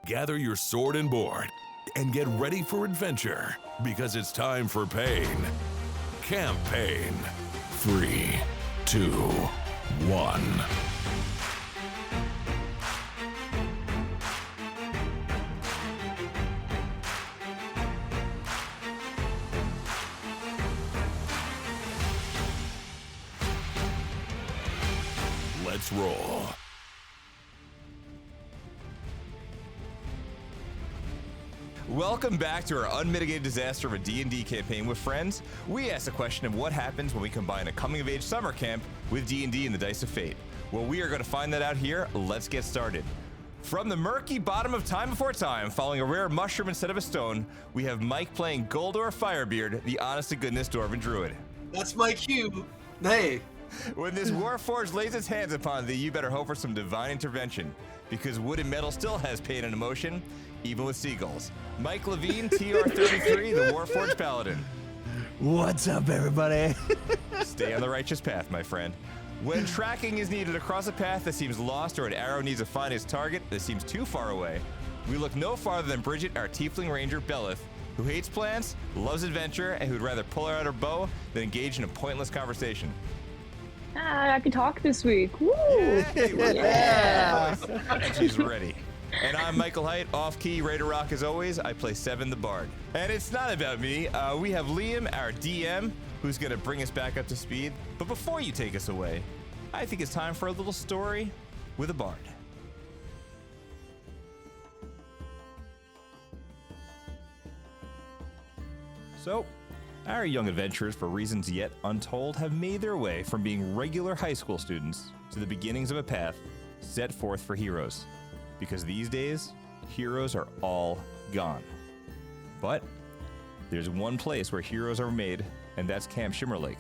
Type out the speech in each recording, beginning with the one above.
gather your sword and board, and get ready for adventure, because it's time for pain. Campaign. 3, 2, 1. Let's roll. Welcome back to our unmitigated disaster of a D&D campaign with friends. We ask the question of what happens when we combine a coming-of-age summer camp with D&D and the Dice of Fate. Well, we are going to find that out here. Let's get started. From the murky bottom of Time Before Time, following a rare mushroom instead of a stone, we have Mike playing Guldor Firebeard, the honest-to-goodness Dwarven Druid. That's my cue. Hey. When this Warforged lays its hands upon thee, you better hope for some divine intervention, because wood and metal still has pain and emotion, even with seagulls. Mike Levine, TR33, the Warforged Paladin. What's up, everybody? Stay on the righteous path, my friend. When tracking is needed across a path that seems lost or an arrow needs to find its target that seems too far away, we look no farther than Bridget, our tiefling ranger Bellith, who hates plants, loves adventure, and who'd rather pull out her bow than engage in a pointless conversation. I can talk this week. Woo! Yeah. And she's ready. And I'm Michael Height, off-key, ready to rock as always. I play Seven the Bard. And it's not about me. We have Liam, our DM, who's going to bring us back up to speed. But before you take us away, I think it's time for a little story with a bard. So, our young adventurers, for reasons yet untold, have made their way from being regular high school students to the beginnings of a path set forth for heroes. Because these days, heroes are all gone. But there's one place where heroes are made, and that's Camp Shimmerlake,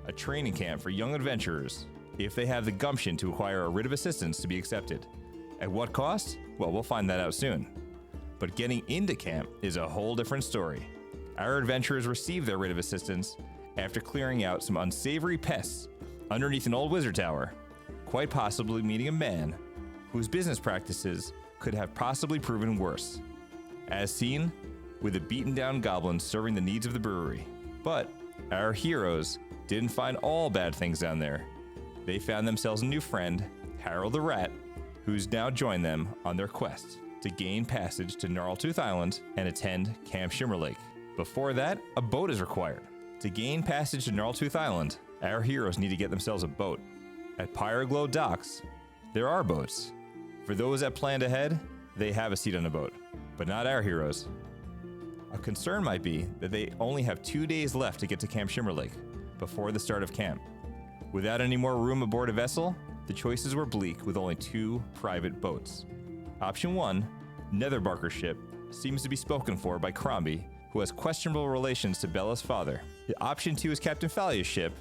a training camp for young adventurers if they have the gumption to acquire a writ of assistance to be accepted. At what cost? Well, we'll find that out soon. But getting into camp is a whole different story. Our adventurers receive their writ of assistance after clearing out some unsavory pests underneath an old wizard tower, quite possibly meeting a man whose business practices could have possibly proven worse, as seen with a beaten-down goblin serving the needs of the brewery. But our heroes didn't find all bad things down there. They found themselves a new friend, Harold the Rat, who's now joined them on their quest to gain passage to Gnarltooth Island and attend Camp Shimmerlake. Before that, a boat is required. To gain passage to Gnarltooth Island, our heroes need to get themselves a boat. At Pyreglow Docks, there are boats. For those that planned ahead, they have a seat on the boat, but not our heroes. A concern might be that they only have 2 days left to get to Camp Shimmerlake before the start of camp. Without any more room aboard a vessel, the choices were bleak with only 2 private boats. Option 1, Netherbarker's ship, seems to be spoken for by Crombie, who has questionable relations to Bella's father. The option 2 is Captain Thalia's ship.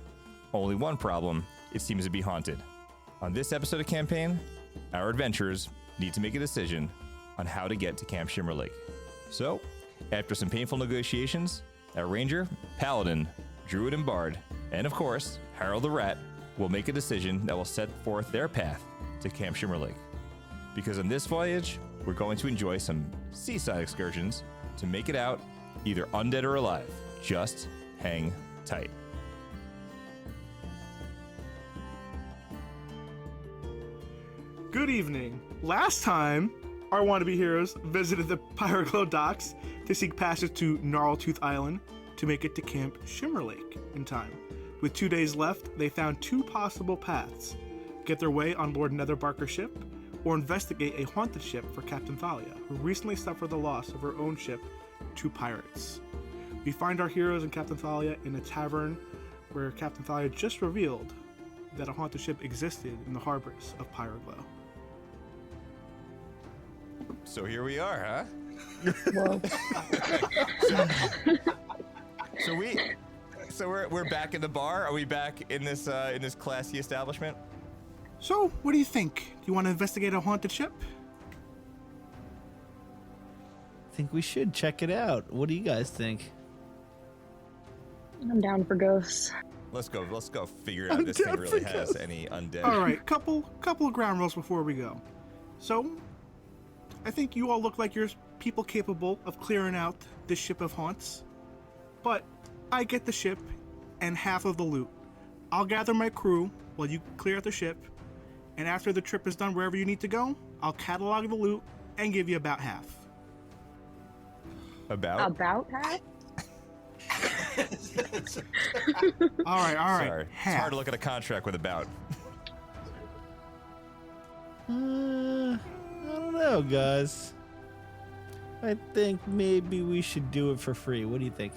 Only one problem, it seems to be haunted. On this episode of Campaign, our adventurers need to make a decision on how to get to Camp Shimmerlake. So, after some painful negotiations, our ranger, paladin, druid and bard, and of course, Harold the Rat, will make a decision that will set forth their path to Camp Shimmerlake. Because on this voyage, we're going to enjoy some seaside excursions to make it out either undead or alive. Just hang tight. Good evening. Last time, our wannabe heroes visited the Pyreglow Docks to seek passage to Gnarltooth Island to make it to Camp Shimmerlake in time. With 2 days left, they found 2 possible paths: get their way on board Netherbarker's ship, or investigate a haunted ship for Captain Thalia, who recently suffered the loss of her own ship to pirates. We find our heroes and Captain Thalia in a tavern where Captain Thalia just revealed that a haunted ship existed in the harbors of Pyreglow. So here we are, huh? Well, So we're back in the bar. Are we back in this classy establishment? So, what do you think? Do you want to investigate a haunted ship? I think we should check it out. What do you guys think? I'm down for ghosts. Let's go figure out if this thing really has any undead. All right, couple of ground rules before we go. So, I think you all look like you're people capable of clearing out this ship of haunts. But I get the ship and half of the loot. I'll gather my crew while you clear out the ship, and after the trip is done wherever you need to go, I'll catalog the loot and give you about half. About that? All right. Sorry. It's Half. hard to look at a contract with about. I don't know, guys. I think maybe we should do it for free. What do you think?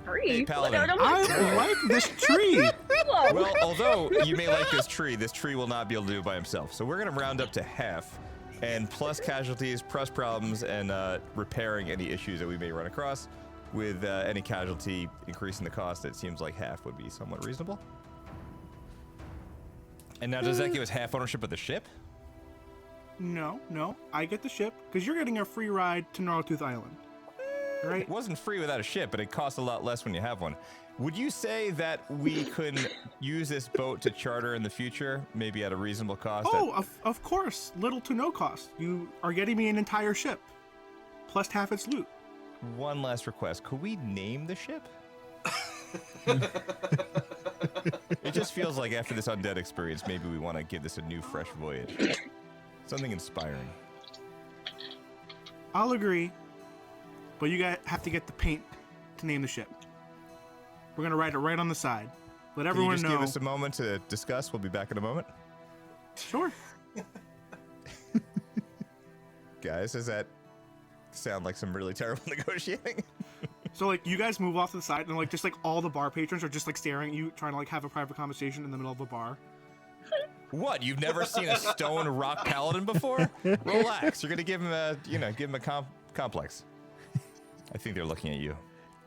Free? Hey, Paladin. I like this tree. Well, although you may like this tree will not be able to do it by himself. So we're going to round up to half, and plus casualties, plus problems, and repairing any issues that we may run across. With any casualty increasing the cost, it seems like half would be somewhat reasonable. And now, does that give us half ownership of the ship? No. I get the ship because you're getting a free ride to Gnarltooth Island. Right? It wasn't free without a ship, but it costs a lot less when you have one. Would you say that we could use this boat to charter in the future, maybe at a reasonable cost? Oh, of course. Little to no cost. You are getting me an entire ship, plus half its loot. One last request. Could we name the ship? It just feels like after this undead experience, maybe we want to give this a new, fresh voyage. Something inspiring. I'll agree, but you guys have to get the paint to name the ship. We're going to write it right on the side. Let Can you everyone just know. give us a moment to discuss? We'll be back in a moment. Sure. Guys, does that sound like some really terrible negotiating? So, like, you guys move off to the side, and, like, just, like, all the bar patrons are just, like, staring at you, trying to, like, have a private conversation in the middle of a bar. What? You've never seen a stone rock paladin before? Relax. You're gonna give him a, complex. I think they're looking at you.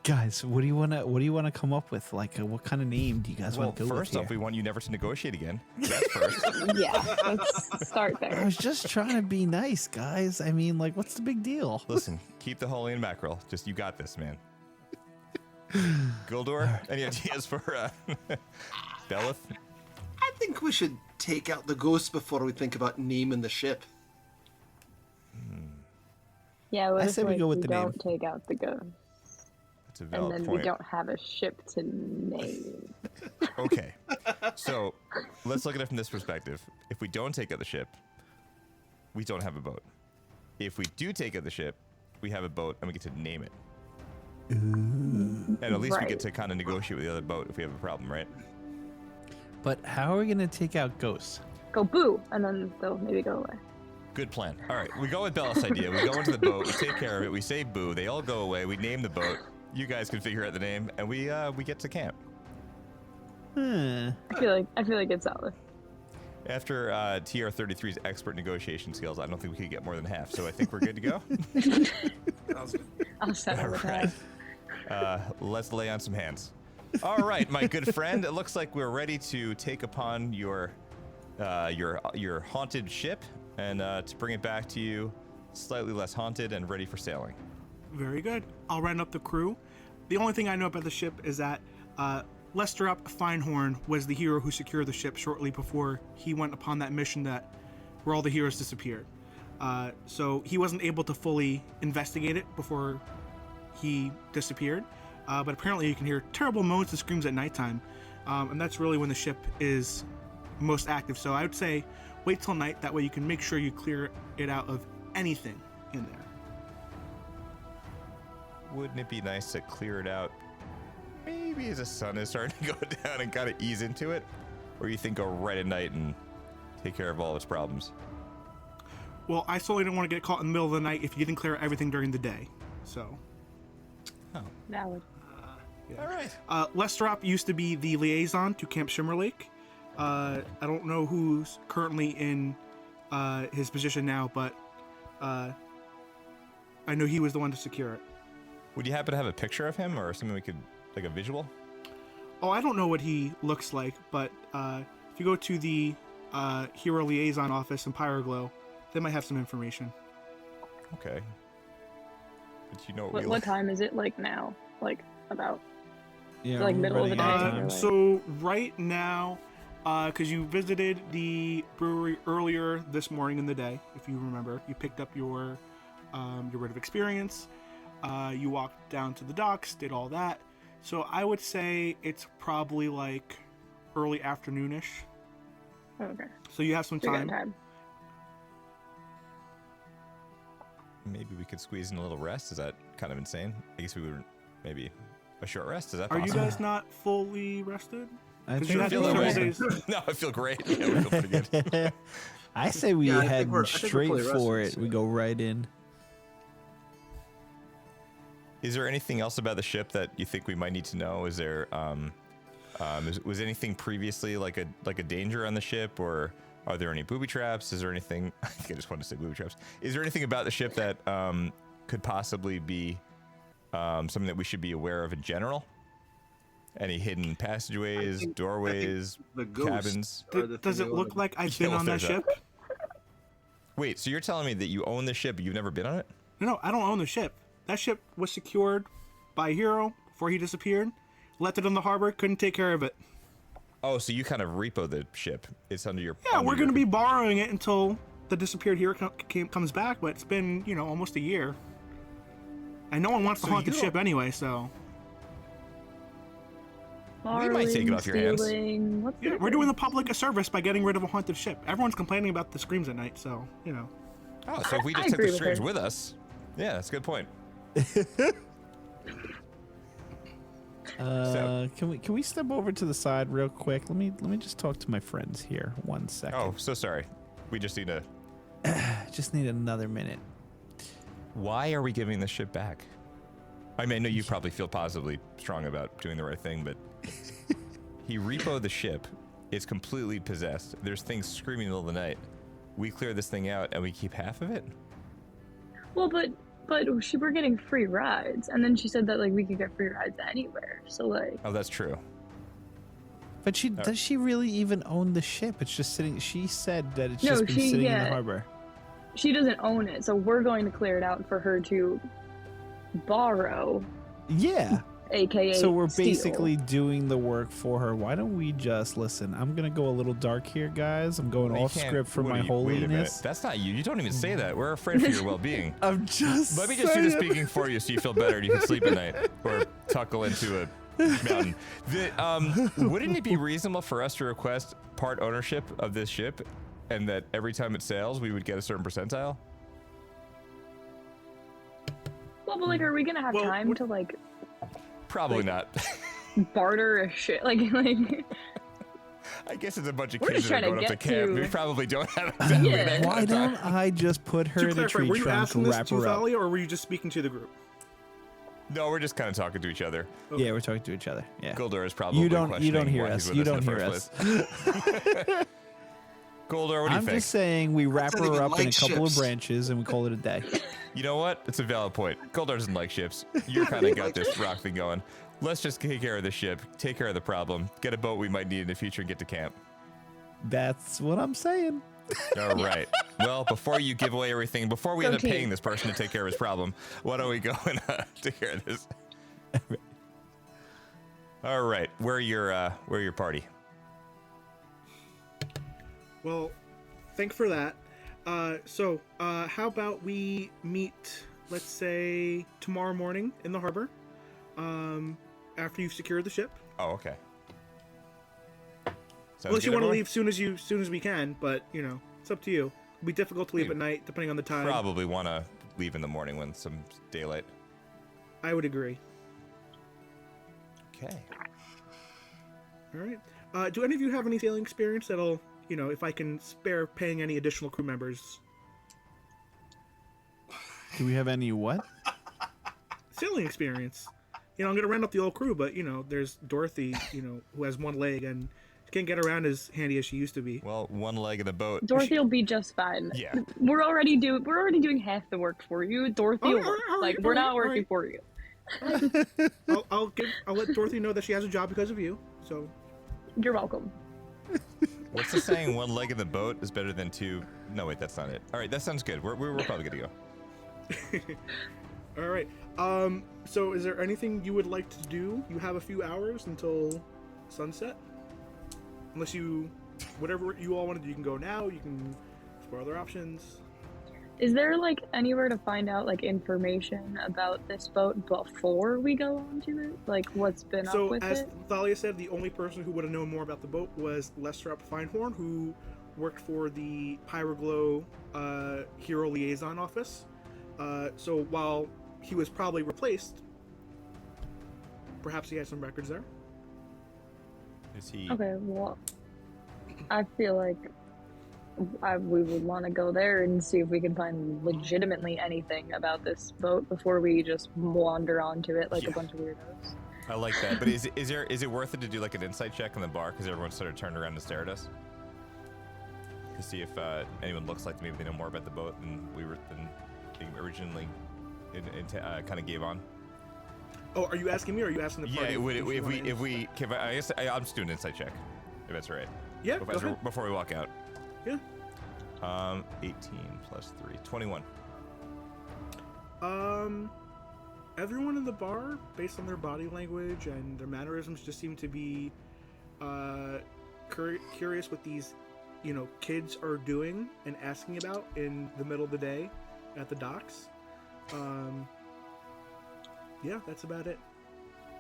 Guys, what do you wanna come up with? Like, what kind of name do you guys Well, want to go with first off, we here? want you never to negotiate again. That's first. Yeah, let's start I there. was just trying to be nice, guys. I mean, like, what's the big deal? Listen, keep the holy and mackerel. Just, you got this, man. Guldor, any ideas for Bellith? I think we should take out the ghost before we think about naming the ship. Yeah, what I if, say we like, go with we the name. don't take out the ghost, That's a and valid then point. we don't have a ship to name. Okay, so let's look at it from this perspective. If we don't take out the ship, we don't have a boat. If we do take out the ship, we have a boat and we get to name it. And at least we Right. get to kind of negotiate with the other boat if we have a problem, right? But how are we gonna take out ghosts? Go boo, and then they'll maybe go away. Good plan. All right, we go with Bellith's idea. We go into the boat, we take care of it, we say boo, they all go away, we name the boat. You guys can figure out the name, and we get to camp. Hmm. I feel like it's solid. After TR33's expert negotiation skills, I don't think we could get more than half, so I think we're good to go. I'll settle with Right. that. Let's lay on some hands. All right, my good friend. It looks like we're ready to take upon your haunted ship and to bring it back to you slightly less haunted and ready for sailing. Very good. I'll round up the crew. The only thing I know about the ship is that Lester Up Finehorn was the hero who secured the ship shortly before he went upon that mission where all the heroes disappeared. So he wasn't able to fully investigate it before he disappeared. But apparently you can hear terrible moans and screams at nighttime. And that's really when the ship is most active. So I would say wait till night. That way you can make sure you clear it out of anything in there. Wouldn't it be nice to clear it out maybe as the sun is starting to go down and kind of ease into it? Or you think go right at night and take care of all its problems? Well, I certainly don't want to get caught in the middle of the night if you didn't clear everything during the day. So, Valid. All right. Lestrop used to be the liaison to Camp Shimmerlake. I don't know who's currently in his position now, but I know he was the one to secure it. Would you happen to have a picture of him or something we could, like a visual? Oh, I don't know what he looks like, but if you go to the Hero Liaison office in Pyreglow, they might have some information. Okay. But you know what, What time is it like now? Like about Yeah, Like we're middle of the running out day. of time. So right now, because you visited the brewery earlier this morning in the day. If you remember, you picked up your writ of experience. You walked down to the docks, did all that. So I would say it's probably like early afternoonish. Okay. So you have some We got time. Maybe we could squeeze in a little rest. Is that kind of insane? I guess we would maybe a short rest. Is that Are possible? you guys not fully rested? I 'Cause you had feel several that way. days. No, I feel great. Yeah, we feel pretty good. I say we Yeah, I head think we're straight fully for rested, it. We so- go right in. Is there anything else about the ship that you think we might need to know? Is there was anything previously like a danger on the ship, or are there any booby traps? Is there anything? I think I just wanted to say booby traps. Is there anything about the ship that could possibly be something that we should be aware of in general? Any hidden passageways, doorways, the ghosts cabins? are the Does thing it we look wanna- like I've Yeah, been well, on that there's that. ship? Wait, so you're telling me that you own the ship, but you've never been on it? No, I don't own the ship. That ship was secured by a hero before he disappeared. Left it in the harbor, couldn't take care of it. Oh, so you kind of repo the ship. It's under your. Yeah, under we're your going to be borrowing it until the disappeared hero comes back, but it's been, almost a year. And no one wants to So haunt the you ship don't- anyway, so... We might take it off your hands. Stealing. What's Yeah, the we're doing the public a service by getting rid of a haunted ship. Everyone's complaining about the screams at night, so, Oh, so if we I just took agree the with streams her. with us, yeah, that's a good point. Can we step over to the side real quick? Let me just talk to my friends here. 1 second. Oh, so sorry. We just need to. I just need another minute. Why are we giving the ship back? I mean, I know you probably feel positively strong about doing the right thing, but he repoed the ship. It's completely possessed. There's things screaming in the middle of the night. We clear this thing out and we keep half of it? Well, but we're getting free rides, and then she said that like we could get free rides anywhere. So like, Oh, that's true. But does she really even own the ship? It's just sitting. She said that it's No, just been she- sitting in yeah. the harbor. she doesn't own it, so we're going to clear it out for her to borrow, Yeah. aka So we're steal. basically doing the work for her. Why don't we just listen? I'm gonna go a little dark here, guys. I'm going You off can't- script for what my are you- Wait a minute. holiness. That's not you. You don't even say that. We're afraid for your well-being. I'm just. Let me just do the saying. speaking for you so you feel better and you can sleep at night or tuckle into a mountain. Wouldn't it be reasonable for us to request part ownership of this ship and that every time it sails we would get a certain percentile? Well, but like, are we gonna have Well, time what- to like Probably not. barter a shit? Like, I guess it's a bunch of We're kids just that are trying going to up to get camp. to- We probably don't have exactly Yeah. that Why kind of time. don't I just put her To in a clarify, tree were you trunk, asking this wrap to her up? Thalia, or were you just speaking to the group? No, we're just kind of talking to each other. Yeah, we're talking to each other. Yeah. Guldor is probably You don't questioning hear why us. he's with You in don't the hear first us. place. Guldor, what do you I'm think? just saying we wrap not her even up in a like couple of ships. branches and we call it a day. You know what? It's a valid point. Guldor doesn't like ships. You kind of got this rock thing going. Let's just take care of the ship, take care of the problem, get a boat we might need in the future, and get to camp. That's what I'm saying. All right. Well, before you give away everything, before we Go end up team. paying this person to take care of his problem, why don't we go and take care of this? All right. Where your party? Well, thanks for that. So, how about we meet, let's say, tomorrow morning in the harbor, after you've secured the ship. Oh, okay. Sounds Unless you good, want to everyone? leave soon as we can, but it's up to you. It'll be difficult to leave We at night, depending on the time. Probably want to leave in the morning when some daylight. I would agree. Okay. All right. Do any of you have any sailing experience that'll, if I can spare paying any additional crew members? Do we have any what? Sailing experience. I'm gonna round up the old crew, but there's Dorothy, who has one leg and she can't get around as handy as she used to be. Well, one leg of the boat. Dorothy will be just fine. Yeah. We're already doing half the work for you. Dorothy will All work. right, Like, all we're right, not all working right. for you. I'll let Dorothy know that she has a job because of you. So You're welcome. What's the saying? One leg in the boat is better than two. No, wait, that's not it. All right, that sounds good. We're probably good to go. all right. So is there anything you would like to do? You have a few hours until sunset, unless you whatever you all want to do, you can go now. You can explore other options. Is there like anywhere to find out like information about this boat before we go onto it? Like what's been up So, with as it? Thalia said, the only person who would have known more about the boat was Lestrap Finehorn, who worked for the Pyreglow Hero Liaison Office. So while he was probably replaced, perhaps he has some records there. Is he? Okay, well, I feel like we would want to go there and see if we can find legitimately anything about this boat before we just wander onto it like a bunch of weirdos. I like that. But is it worth it to do like an insight check in the bar because everyone sort of turned around and stared at us to see if anyone looks like maybe they know more about the boat than we originally kind of gave on. Oh, are you asking me, or are you asking the party? Yeah, I guess I'm just doing an insight check, if that's all right. Yeah, go ahead. Before we walk out. Yeah. 18 plus 3, 21. Everyone in the bar, based on their body language and their mannerisms, just seem to be curious what these, kids are doing and asking about in the middle of the day at the docks. Yeah, that's about it.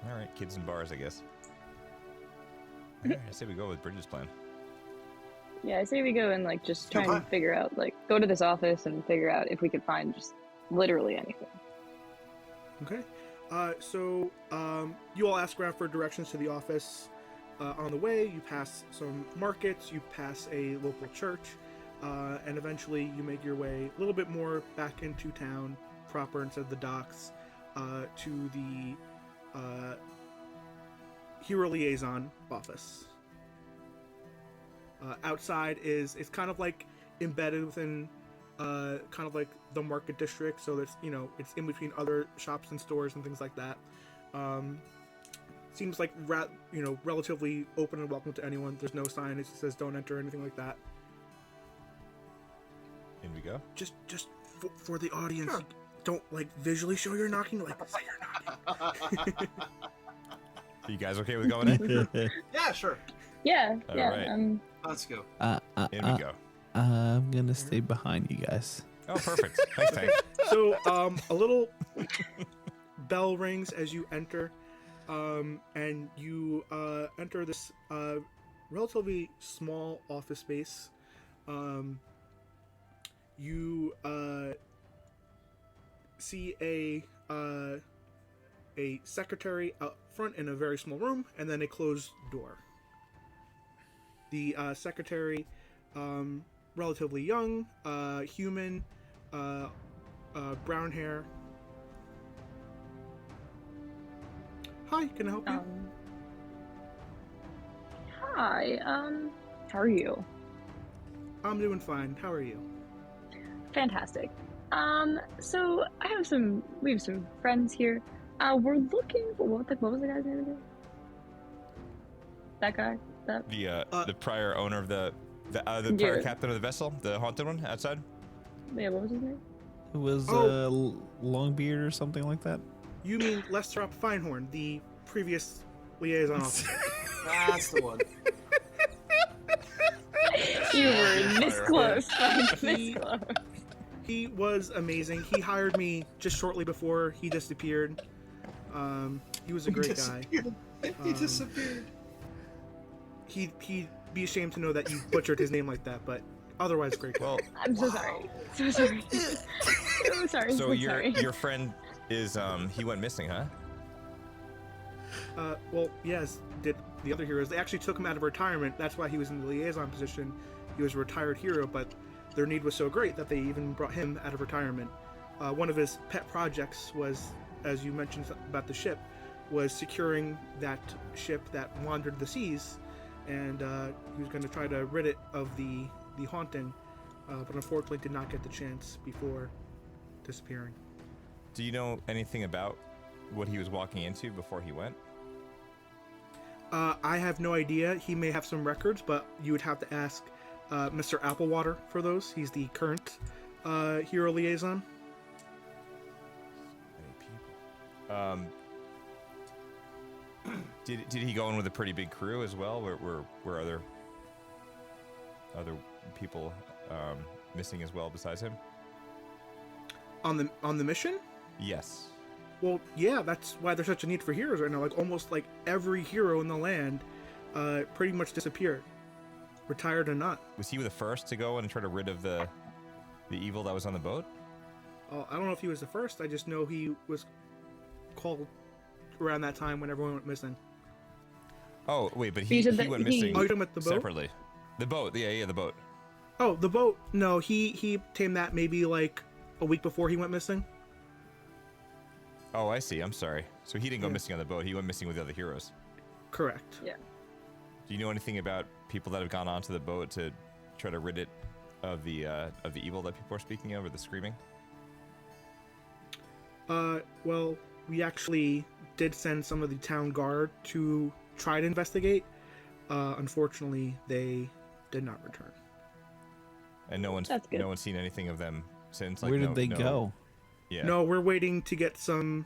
All right, kids and bars, I guess. All right, I say we go with Bridget's plan. Yeah, I say we go and like just try and figure out, like, go to this office and figure out if we could find just literally anything. Okay. So you all ask around for directions to the office. On the way, you pass some markets, you pass a local church, and eventually you make your way a little bit more back into town proper instead of the docks, to the Hero Liaison office. Outside it's kind of like embedded within kind of like the market district, so there's it's in between other shops and stores and things like that. Seems like relatively open and welcome to anyone. There's no signage that says don't enter or anything like that. In we go. Just for the audience, sure. Don't like visually show you're knocking, like say you're knocking. Are you guys okay with going in? Yeah, sure. Yeah, All yeah. right. Let's go. In we go. I'm gonna stay behind you guys. Oh, perfect. Thanks, Tank. So a little bell rings as you enter, and you enter this relatively small office space. You see a secretary out front in a very small room, and then a closed door. The secretary, relatively young, human, brown hair. Hi, can I help you? Hi, how are you? I'm doing fine. How are you? Fantastic. So we have some friends here. We're looking for what was the guy's name again? That guy? The prior owner of the prior captain of the vessel, the haunted one outside? Yeah, what was his name? It was Longbeard or something like that. You mean Lestrap Finehorn, the previous liaison officer? That's the one. You were this close. This close. He was amazing. He hired me just shortly before he disappeared. He was a great guy. He disappeared. He'd be ashamed to know that you butchered his name like that, but otherwise great guy. Well, I'm so sorry. So sorry. So sorry. So sorry. your friend is he went missing, huh? Well, yes, did the other heroes. They actually took him out of retirement. That's why he was in the liaison position. He was a retired hero, but their need was so great that they even brought him out of retirement. One of his pet projects was, as you mentioned about the ship, was securing that ship that wandered the seas, and he was going to try to rid it of the haunting, but unfortunately did not get the chance before disappearing. Do you know anything about what he was walking into before he went? I have no idea. He may have some records, but you would have to ask Mr. Applewater for those. He's the current hero liaison. Many people. Did he go in with a pretty big crew as well? Were other other people missing as well besides him? On the mission? Yes. Well, yeah, that's why there's such a need for heroes right now. Like almost like every hero in the land pretty much disappeared, retired or not. Was he the first to go and try to rid of the evil that was on the boat? I don't know if he was the first. I just know he was called around that time when everyone went missing. Oh, wait, but You he said that went he- missing Oh, you're talking about the boat? separately. The boat, yeah, the boat. Oh, the boat. No, he tamed that maybe like a week before he went missing. Oh, I see. I'm sorry. So he didn't go Yeah. missing on the boat. He went missing with the other heroes. Correct. Yeah. Do you know anything about people that have gone onto the boat to try to rid it of the evil that people are speaking of, or the screaming? Well, we actually did send some of the town guard to try to investigate. Unfortunately, they did not return. And no one's That's good. seen anything of them since. Like, Where did they go? Yeah. No, we're waiting to get some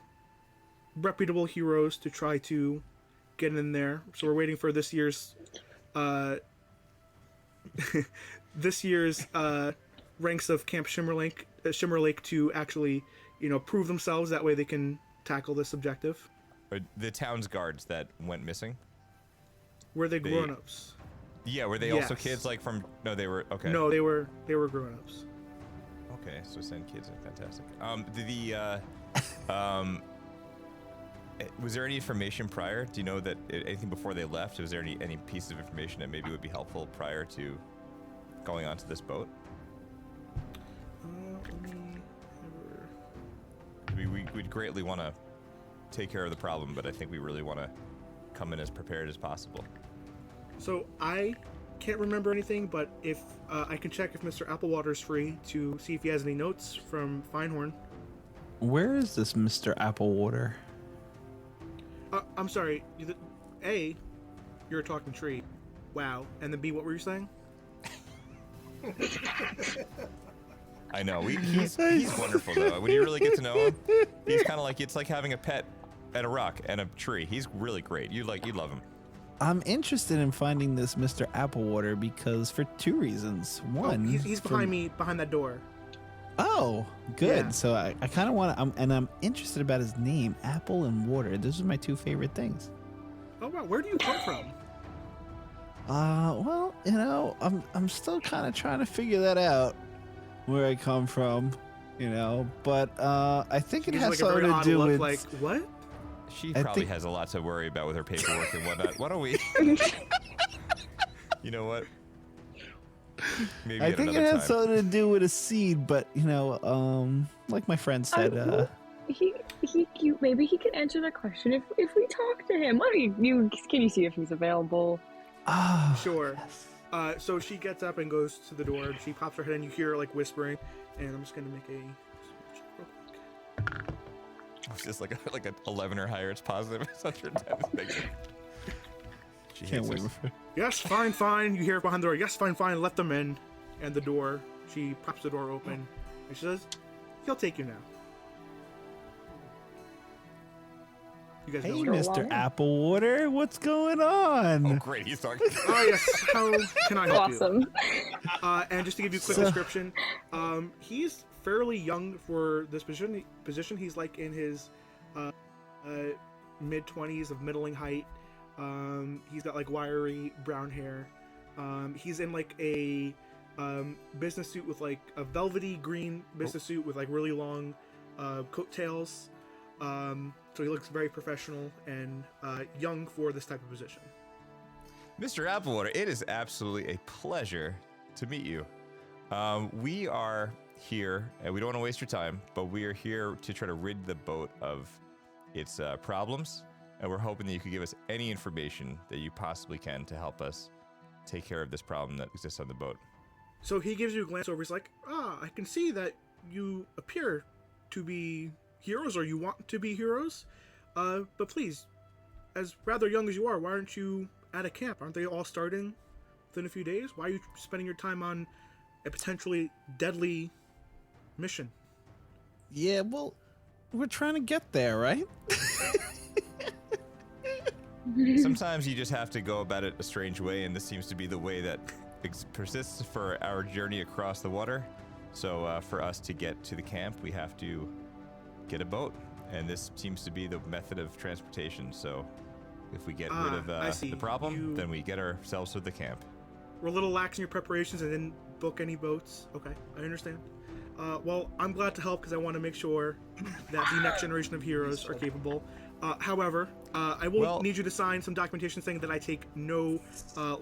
reputable heroes to try to get in there. So we're waiting for this year's ranks of Camp Shimmerlake to actually, prove themselves. That way they can tackle this objective. The town's guards that went missing. Were they grown-ups? Yeah, were they also Yes. kids? Like from? No, they were. Okay. No, they were grown-ups. Okay, so send kids in. Fantastic. Was there any information prior? Do you know that anything before they left? Was there any pieces of information that maybe would be helpful prior to going onto this boat? We'd greatly want to take care of the problem, but I think we really want to come in as prepared as possible. So I can't remember anything, but if I can check if Mr. Applewater's free to see if he has any notes from Feinhorn. Where is this Mr. Applewater? I'm sorry. A, you're a talking tree. Wow. And then B, what were you saying? I know. He's wonderful, though. When you really get to know him, he's kind of like, it's like having a pet and a rock and a tree. He's really great. You love him. I'm interested in finding this Mr. Applewater because for two reasons. One, he's behind me, behind that door. Oh, good. Yeah. So I kind of want to, I'm interested about his name, Apple and Water. Those are my two favorite things. Oh wow, where do you come from? Well, I'm still kind of trying to figure that out, where I come from, but I think it He's has like a very something to odd do look, with like what? She I probably think- has a lot to worry about with her paperwork and whatnot. Why don't we? You know what? Maybe I at think it another has time. something to do with a seed, but like my friend said, Maybe he can answer that question if we talk to him. Can you see if he's available? Sure. So she gets up and goes to the door, and she pops her head, and you hear her like whispering. And I'm just gonna make a check real quick. It's just like an 11 or higher. It's positive. It's under 10. She can't hates wait us. for Yes, fine. You hear it behind the door. Yes, fine. Let them in. And the door. She pops the door open, and she says, "He'll take you now." You guys Hey, know. Mr. Applewater, what's going on? Oh, great. He's talking. Oh yes. How can I help you? Awesome. And just to give you a quick So- description, he's fairly young for this position. He's like in his mid-20s of middling height. He's got like wiry brown hair. He's in like a business suit with like a velvety green business suit with like really long coattails. So he looks very professional and young for this type of position. Mr. Applewater, it is absolutely a pleasure to meet you. We are here, and we don't want to waste your time, but we are here to try to rid the boat of its problems, and we're hoping that you could give us any information that you possibly can to help us take care of this problem that exists on the boat. So he gives you a glance over. He's like, I can see that you appear to be heroes, or you want to be heroes. But please, as rather young as you are, why aren't you at a camp? Aren't they all starting within a few days? Why are you spending your time on a potentially deadly mission? Yeah, well, we're trying to get there, right? Sometimes you just have to go about it a strange way, and this seems to be the way that persists for our journey across the water. So for us to get to the camp, we have to get a boat, and this seems to be the method of transportation. So if we get rid of the problem, then we get ourselves to the camp. We're a little lax in your preparations and didn't book any boats. Okay, I understand. Well, I'm glad to help because I want to make sure that the next generation of heroes are capable. However, I will need you to sign some documentation saying that I take no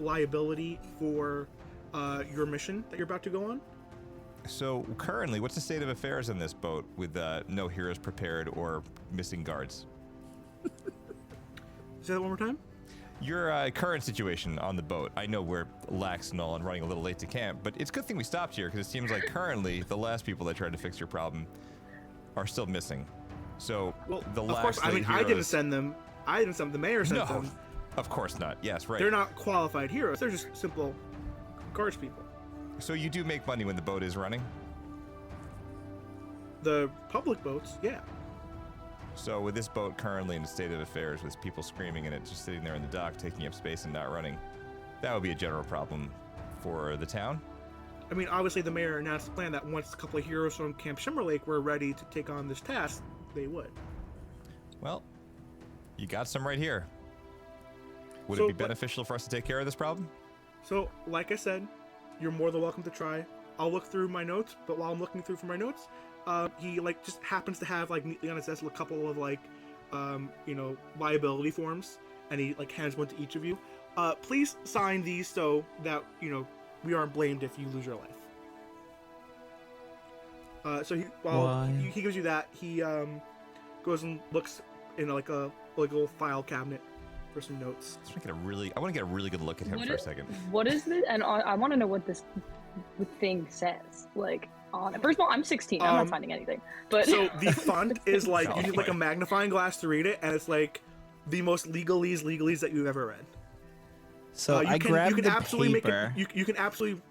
liability for your mission that you're about to go on. So currently, what's the state of affairs on this boat with no heroes prepared or missing guards? Say that one more time? Your current situation on the boat. I know we're lax and all and running a little late to camp, but it's a good thing we stopped here because it seems like currently the last people that tried to fix your problem are still missing. So the last. Of course, I mean, I didn't send them. I didn't send them. The mayor sent them. Of course not. Yes, right. They're not qualified heroes. They're just simple guards people. So you do make money when the boat is running? The public boats, yeah. So with this boat currently in a state of affairs with people screaming in it, just sitting there in the dock, taking up space and not running, that would be a general problem for the town? I mean, obviously the mayor announced the plan that once a couple of heroes from Camp Shimmerlake were ready to take on this task, they would. Well, you got some right here. Would it be beneficial for us to take care of this problem? So, like I said, you're more than welcome to try. I'll look through my notes, but while I'm looking through for my notes, he just happens to have neatly on his desk a couple of liability forms, and he hands one to each of you. Please sign these so that we aren't blamed if you lose your life. So he gives you that, he goes and looks in a little file cabinet for some notes. I want to get a really good look at him for a second. What is this? And I want to know what this thing says. On it. First of all, I'm 16. I'm not finding anything. But so the font is you need a magnifying glass to read it, and it's the most legalese that you've ever read. So I grabbed the paper. You can absolutely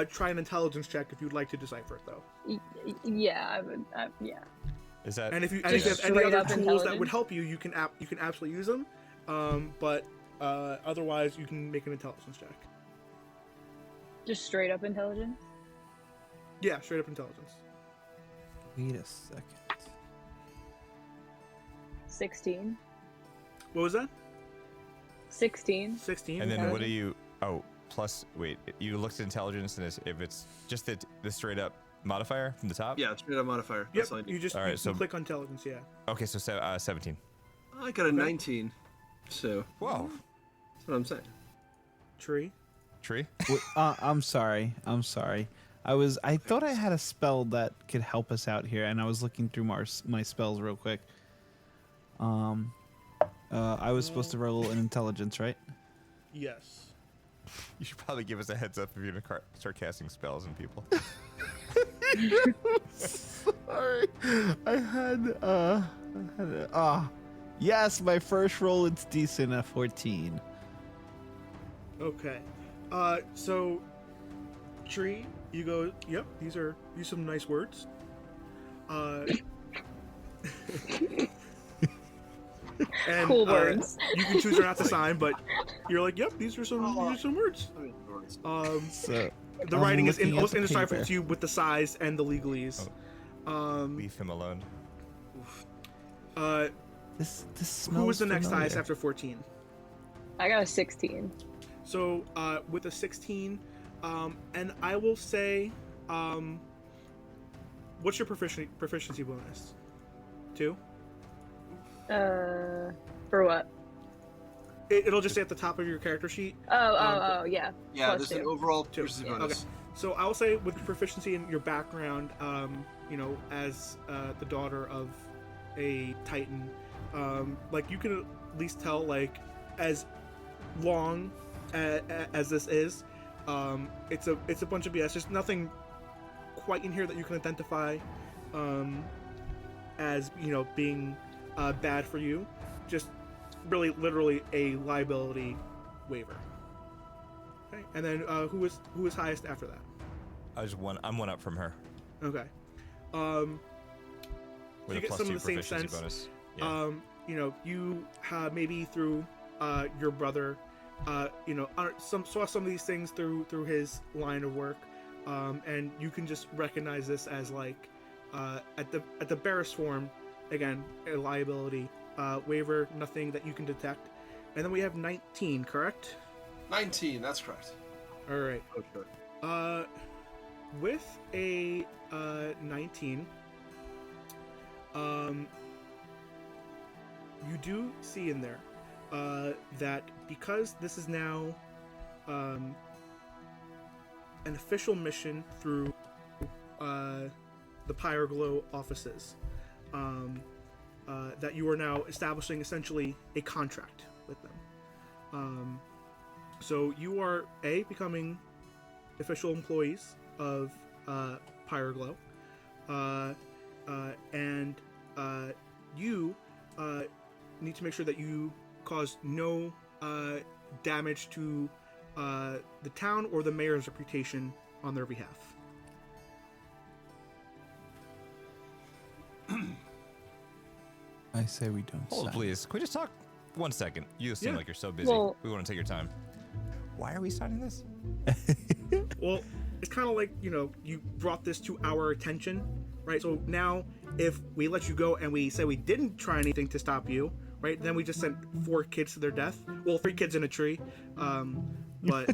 try an intelligence check if you'd like to decipher it, though. Yeah, I would. Yeah. Is that? And if you have any other tools that would help you, you can absolutely use them. But otherwise, you can make an intelligence check. Just straight up intelligence? Yeah, straight up intelligence. Wait a second. 16. What was that? 16. 16. And then what do you? Oh, plus. Wait, you looked at intelligence, and if it's just the straight up modifier from the top. Yeah, straight up modifier. Yep. That's all I need. You just click on intelligence. Yeah. Okay, so 17. I got a 19. So. Whoa. That's what I'm saying. Tree. Wait, I'm sorry. I thought I had a spell that could help us out here, and I was looking through my spells real quick. I was supposed to roll an intelligence, right? Yes. You should probably give us a heads up if you're gonna start casting spells on people. Sorry, I had yes, my first roll, it's decent at 14. Okay. So, Tree, you go, yep, these are some nice words. And, cool words. You can choose or not to sign, but you're yep, these are some words. So the writing is almost indecipherable to you with the size and the legalese. Leave him alone. This smells who was the next familiar. highest after 14? I got a 16. So with a 16, and I will say, what's your proficiency bonus? 2? For what? It'll just say at the top of your character sheet. Yeah. Yeah, Plus there's an 2. overall proficiency bonus. Okay. So I will say with proficiency in your background, as the daughter of a Titan, you can at least tell, as long as this is, it's a bunch of BS. There's nothing quite in here that you can identify as being bad for you. Just really literally a liability waiver. Okay, and then who is highest after that? I'm one up from her. Okay. With you a get plus some 2 of the same proficiency sense. bonus. Yeah. You maybe through your brother, saw some of these things through his line of work, and you can just recognize this as like at the barest form, again, a liability waiver, nothing that you can detect, and then we have 19, correct? 19, that's correct. All right. Okay. With a 19, you do see in there that because this is now an official mission through the Pyreglow offices, that you are now establishing essentially a contract with them. So you are becoming official employees of Pyreglow, and you need to make sure that you cause no damage to the town or the mayor's reputation on their behalf. I say we don't. Hold sign. please. Can we just talk 1 second? You seem Yeah. like you're so busy. Well- We want to take your time. Why are we signing this? Well, it's kind of like, you brought this to our attention, right? So now, if we let you go and we say we didn't try anything to stop you, right, then we just sent 4 kids to their death. Well, 3 kids in a tree. But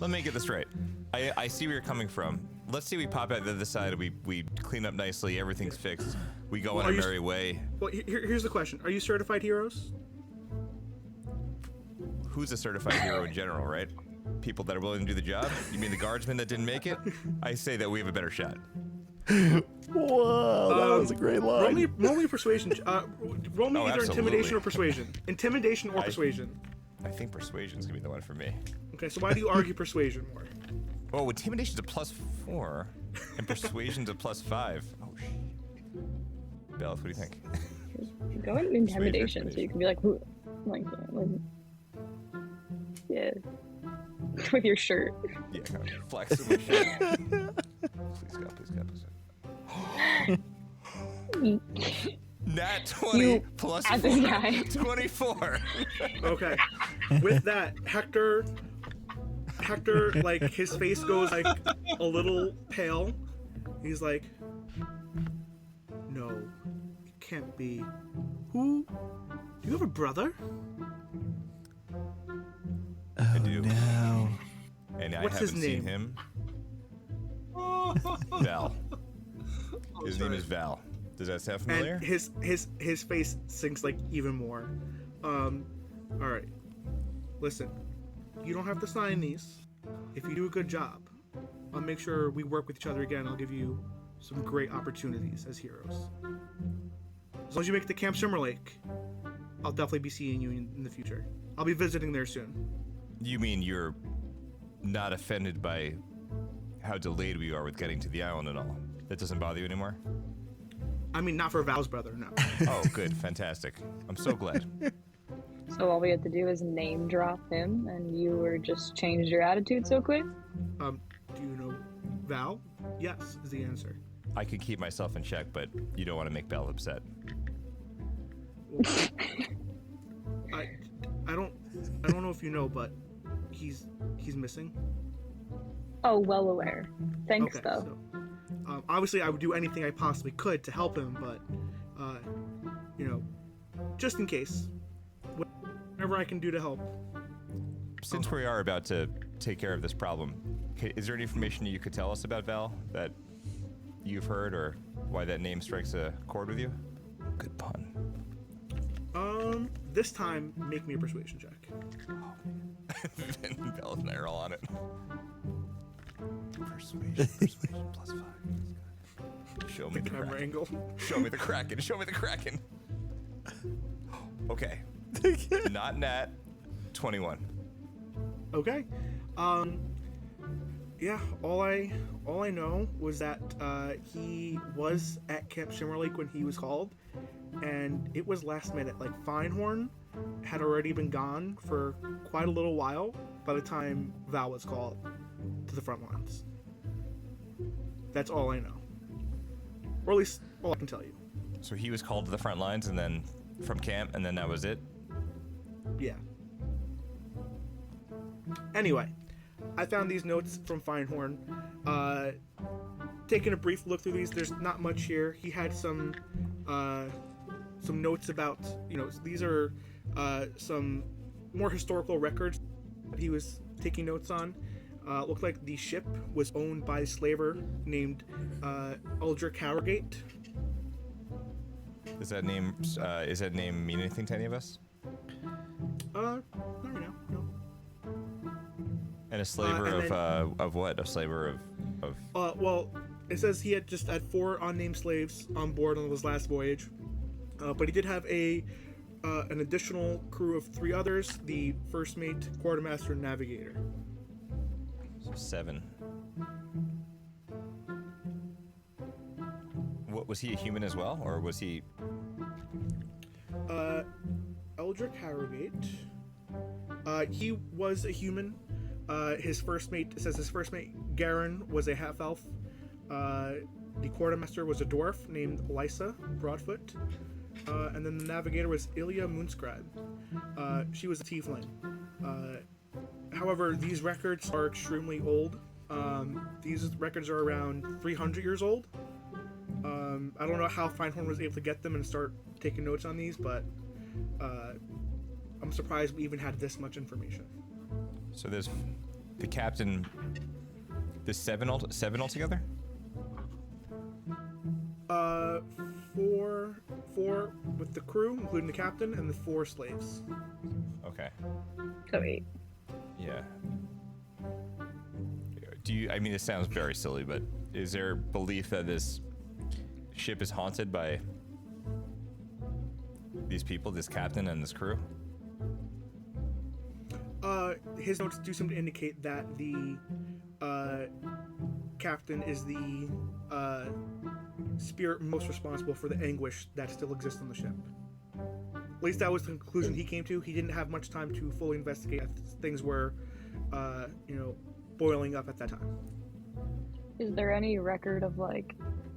Let me get this right. I see where you're coming from. Let's say we pop out the other side, we clean up nicely, everything's fixed. We go on our merry way. well, here's the question: are you certified heroes? Who's a certified hero in general, right? People that are willing to do the job? You mean the guardsmen that didn't make it? I say that we have a better shot. Whoa, that was a great line. Roll me persuasion. Roll me Oh, either absolutely. intimidation or persuasion. Intimidation or persuasion. I think persuasion's gonna be the one for me. Okay, so why do you argue persuasion more? Oh, intimidation's a +4, and persuasion's a +5. Oh, shit. Bellith, what do you think? Go into intimidation so you can be like, who, like yeah, with your shirt. Yeah, kind of flex with my shit. Please God, please God, please God. Nat 20 You plus at 4, this guy. 24. Okay, with that, Hector, like his face goes like a little pale. He's like, "No, it can't be. Who? Do you have a brother?" I do. No. And I What's his haven't seen name? him. Val. His name is Val. Does that sound familiar? And his face sinks like even more. All right. Listen, you don't have to sign these. If you do a good job, I'll make sure we work with each other again. I'll give you some great opportunities as heroes. As long as you make it to Camp Shimmerlake, I'll definitely be seeing you in the future. I'll be visiting there soon. You mean you're not offended by how delayed we are with getting to the island and all? That doesn't bother you anymore? I mean, not for Val's brother, no. Oh, good. Fantastic. I'm so glad. So all we have to do is name drop him, and you were just changed your attitude so quick. Do you know Val? Yes, is the answer. I could keep myself in check, but you don't want to make Belle upset. I don't know if you know, but he's missing. Oh, well aware. Thanks, Okay, though. so obviously I would do anything I possibly could to help him, but just in case, whatever I can do to help. Since we are about to take care of this problem, is there any information you could tell us about Val that you've heard, or why that name strikes a chord with you? Good pun. This time, make me a persuasion check. Then Belle and I are all on it. Persuasion +5. Show me the Camera Kraken. angle. Show me the Kraken. Show me the Kraken. Okay. Not Nat. 21. Okay. Yeah. All I know was that he was at Camp Shimmerlake when he was called, and it was last minute. Like Feinhorn had already been gone for quite a little while by the time Val was called to the front lines. That's all I know, or at least all I can tell you. So he was called to the front lines, and then from camp, and then that was it. Yeah. Anyway, I found these notes from Feinhorn. Taking a brief look through these, there's not much here. He had some notes about, these are some more historical records that he was taking notes on. Looked like the ship was owned by a slaver named Uldric Harrogate. Does that name mean anything to any of us? Not right now, no. And a slaver of what? A slaver of Well, it says he had just had 4 unnamed slaves on board on his last voyage, but he did have an additional crew of 3 others: the first mate, quartermaster, and navigator. So 7. What was he, a human as well, or was he? Uldric Harrogate. He was a human. His first mate Garen was a half elf. The quartermaster was a dwarf named Lysa Broadfoot, and then the navigator was Ilya Moonscribe. She was a tiefling. However, these records are extremely old. These records are around 300 years old. I don't know how Feinhorn was able to get them and start taking notes on these, but I'm surprised we even had this much information. So there's the captain. There's 7 altogether. 4 with the crew, including the captain, and the 4 slaves. Okay. So 8. Yeah. I mean, this sounds very silly, but is there belief that this ship is haunted by these people, this captain and this crew? His notes do seem to indicate that the captain is the spirit most responsible for the anguish that still exists on the ship. At least that was the conclusion he came to. He didn't have much time to fully investigate. Things were, boiling up at that time. Is there any record of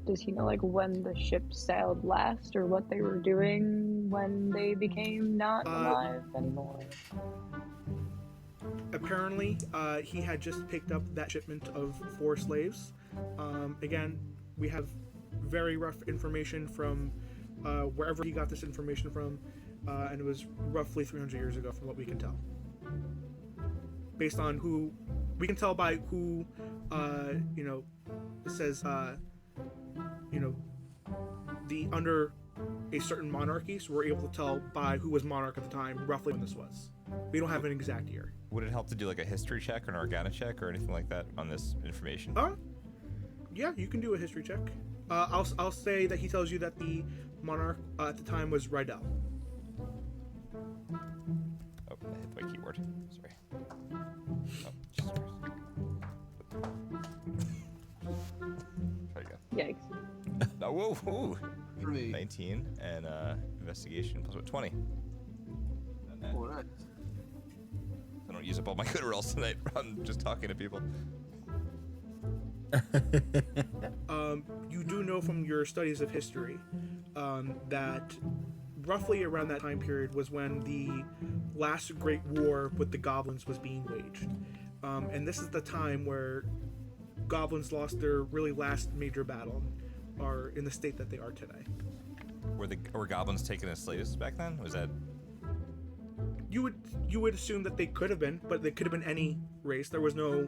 does he know when the ship sailed last, or what they were doing when they became not alive anymore? Apparently, he had just picked up that shipment of 4 slaves. Again, we have very rough information from wherever he got this information from, and it was roughly 300 years ago from what we can tell. Based on who, we can tell by who, it says, the under a certain monarchy, so we're able to tell by who was monarch at the time roughly when this was. We don't have an exact year. Would it help to do a history check or an organic check or anything like that on this information? Yeah, you can do a history check. I'll say that he tells you that the monarch at the time was Rydell. Oh, I hit my keyboard. Sorry. Oh, Jesus Christ. Try again. Yikes. Oh, whoa. 3. 19 and investigation plus 20. All right. I don't use up all my good rolls tonight from just talking to people. You do know from your studies of history that roughly around that time period was when the last great war with the goblins was being waged. And this is the time where goblins lost their really last major battle, are in the state that they are today. Were goblins taken as slaves back then? Was that? You would assume that they could have been, but they could have been any race. There was no.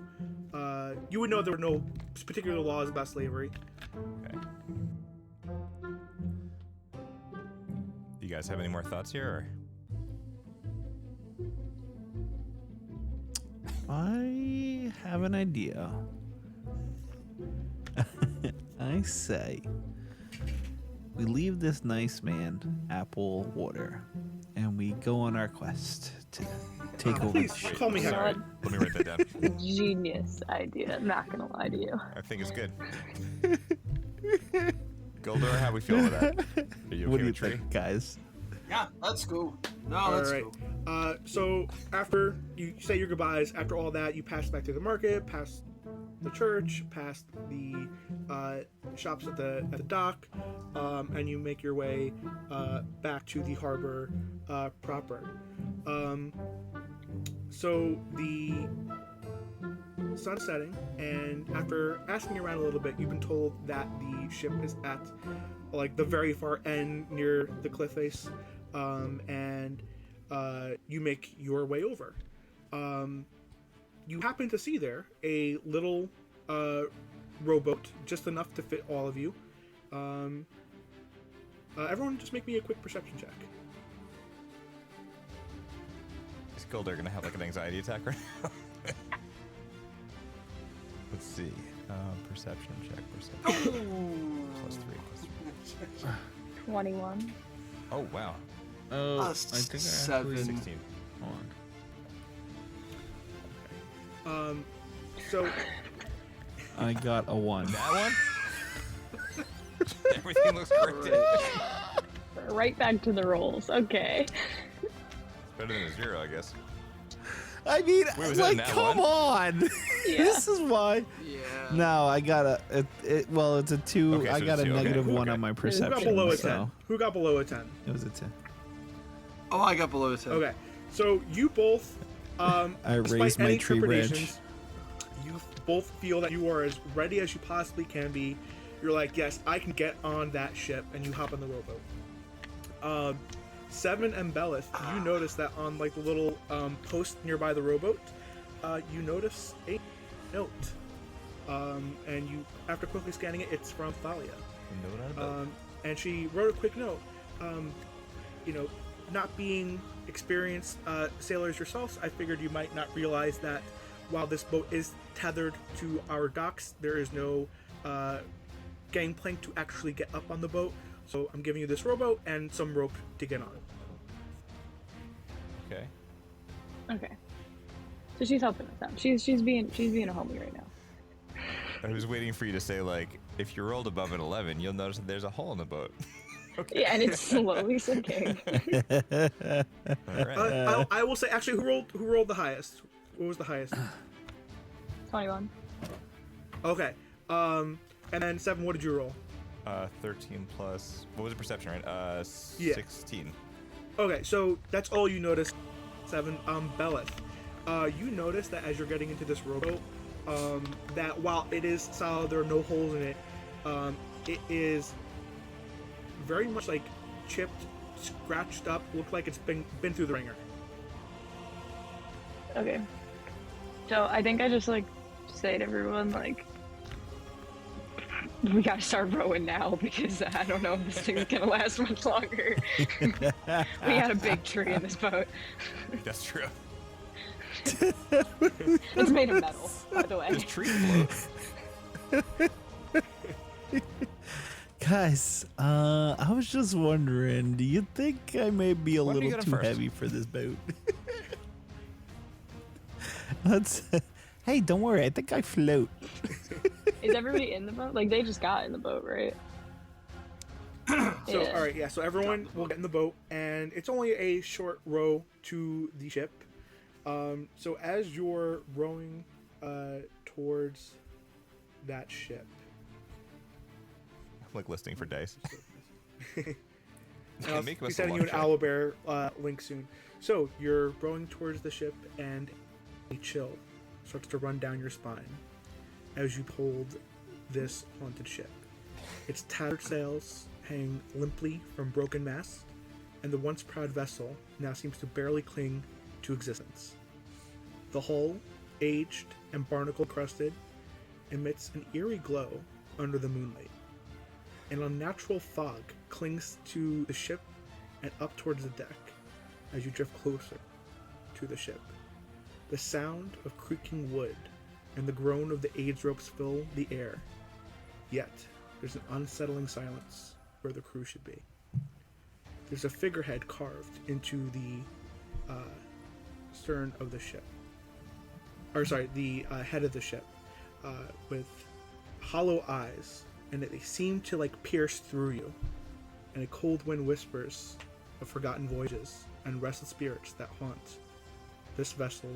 You would know there were no particular laws about slavery. Okay. You guys have any more thoughts here? Or? I have an idea. I say we leave this nice man apple water and we go on our quest to take over. Please the ship. call me Sorry. Henry. Let me write that down. Genius idea. I'm not gonna lie to you. I think it's good. Guldor, how we feel with that? Are you okay What do you with tree? think, guys? Yeah, let's go. No, All let's right. go. So after you say your goodbyes, after all that, you pass back to the market, past the church, past the shops at the dock, and you make your way back to the harbor proper. So the sun's setting, and after asking around a little bit, you've been told that the ship is at like the very far end near the cliff face, and you make your way over. You happen to see there a little rowboat, just enough to fit all of you. Everyone just make me a quick perception check. Is Guldor gonna have like an anxiety attack right now? Let's see. Perception check. Perception. +3. 21. Oh wow. Oh, I Plus think I 7. actually... 16. Hold on. So I got a 1. That one? Everything looks correct. Right back to the rolls. Okay. Better than a 0, I guess. I mean, Wait, was that like, nat come one? on. Yeah. This is why. Yeah. No, I got well, it's a 2. Okay, I so got it's a a 2, okay. negative 1 Okay. on my who got perception. below a 10? So Who got below a 10? it was a 10. Oh, I got below a 10. Okay, so you both, I despite raised my any tree branch. trepidations, you both feel that you are as ready as you possibly can be. You're like, yes, I can get on that ship, and you hop on the rowboat. Seven and Bellith, you notice that on like the little post nearby the rowboat, you notice a note, and you, after quickly scanning it, it's from Thalia. No doubt about it. And she wrote a quick note. You know, not being experienced sailors yourselves, I figured you might not realize that while this boat is tethered to our docks, there is no gangplank to actually get up on the boat. So I'm giving you this rowboat and some rope to get on. Okay. Okay. So she's helping us out. She's being a homie right now. I was waiting for you to say, like, if you rolled above an 11, you'll notice that there's a hole in the boat. Okay. Yeah, and it's slowly sinking. All right. I will say, actually, who rolled the highest? What was the highest? 21. Okay. And then Seven, what did you roll? 13 plus... What was the perception, right? Yeah. 16. Okay, so that's all you notice. Seven. Bellith, you notice that as you're getting into this rowboat, that while it is solid, there are no holes in it. It is very much like chipped, scratched up, look like it's been through the ringer. Okay. So I think I just like say to everyone like, we gotta start rowing now because I don't know if this thing's gonna last much longer. We got a big tree in this boat. That's true. It's made of metal, by the way. There's tree float. Guys, I was just wondering, do you think I may be a Why don't you little get too him first? heavy for this boat? Let's. Hey, don't worry. I think I float. Is everybody in the boat? Like they just got in the boat, right? So, Yeah. all right, yeah. So everyone will get in the boat, and it's only a short row to the ship. So as you're rowing towards that ship, I'm like listening for dice. and I'll Make be us a sending you an long check. owlbear link soon. So you're rowing towards the ship, and a chill starts to run down your spine as you hold this haunted ship. Its tattered sails hang limply from broken masts, and the once proud vessel now seems to barely cling to existence. The hull, aged and barnacle-crusted, emits an eerie glow under the moonlight. An unnatural fog clings to the ship and up towards the deck as you drift closer to the ship. The sound of creaking wood and the groan of the aids ropes fill the air. Yet, there's an unsettling silence where the crew should be. There's a figurehead carved into the stern of the ship. Or sorry, the head of the ship, with hollow eyes, and they seem to like pierce through you. And a cold wind whispers of forgotten voyages and restless spirits that haunt this vessel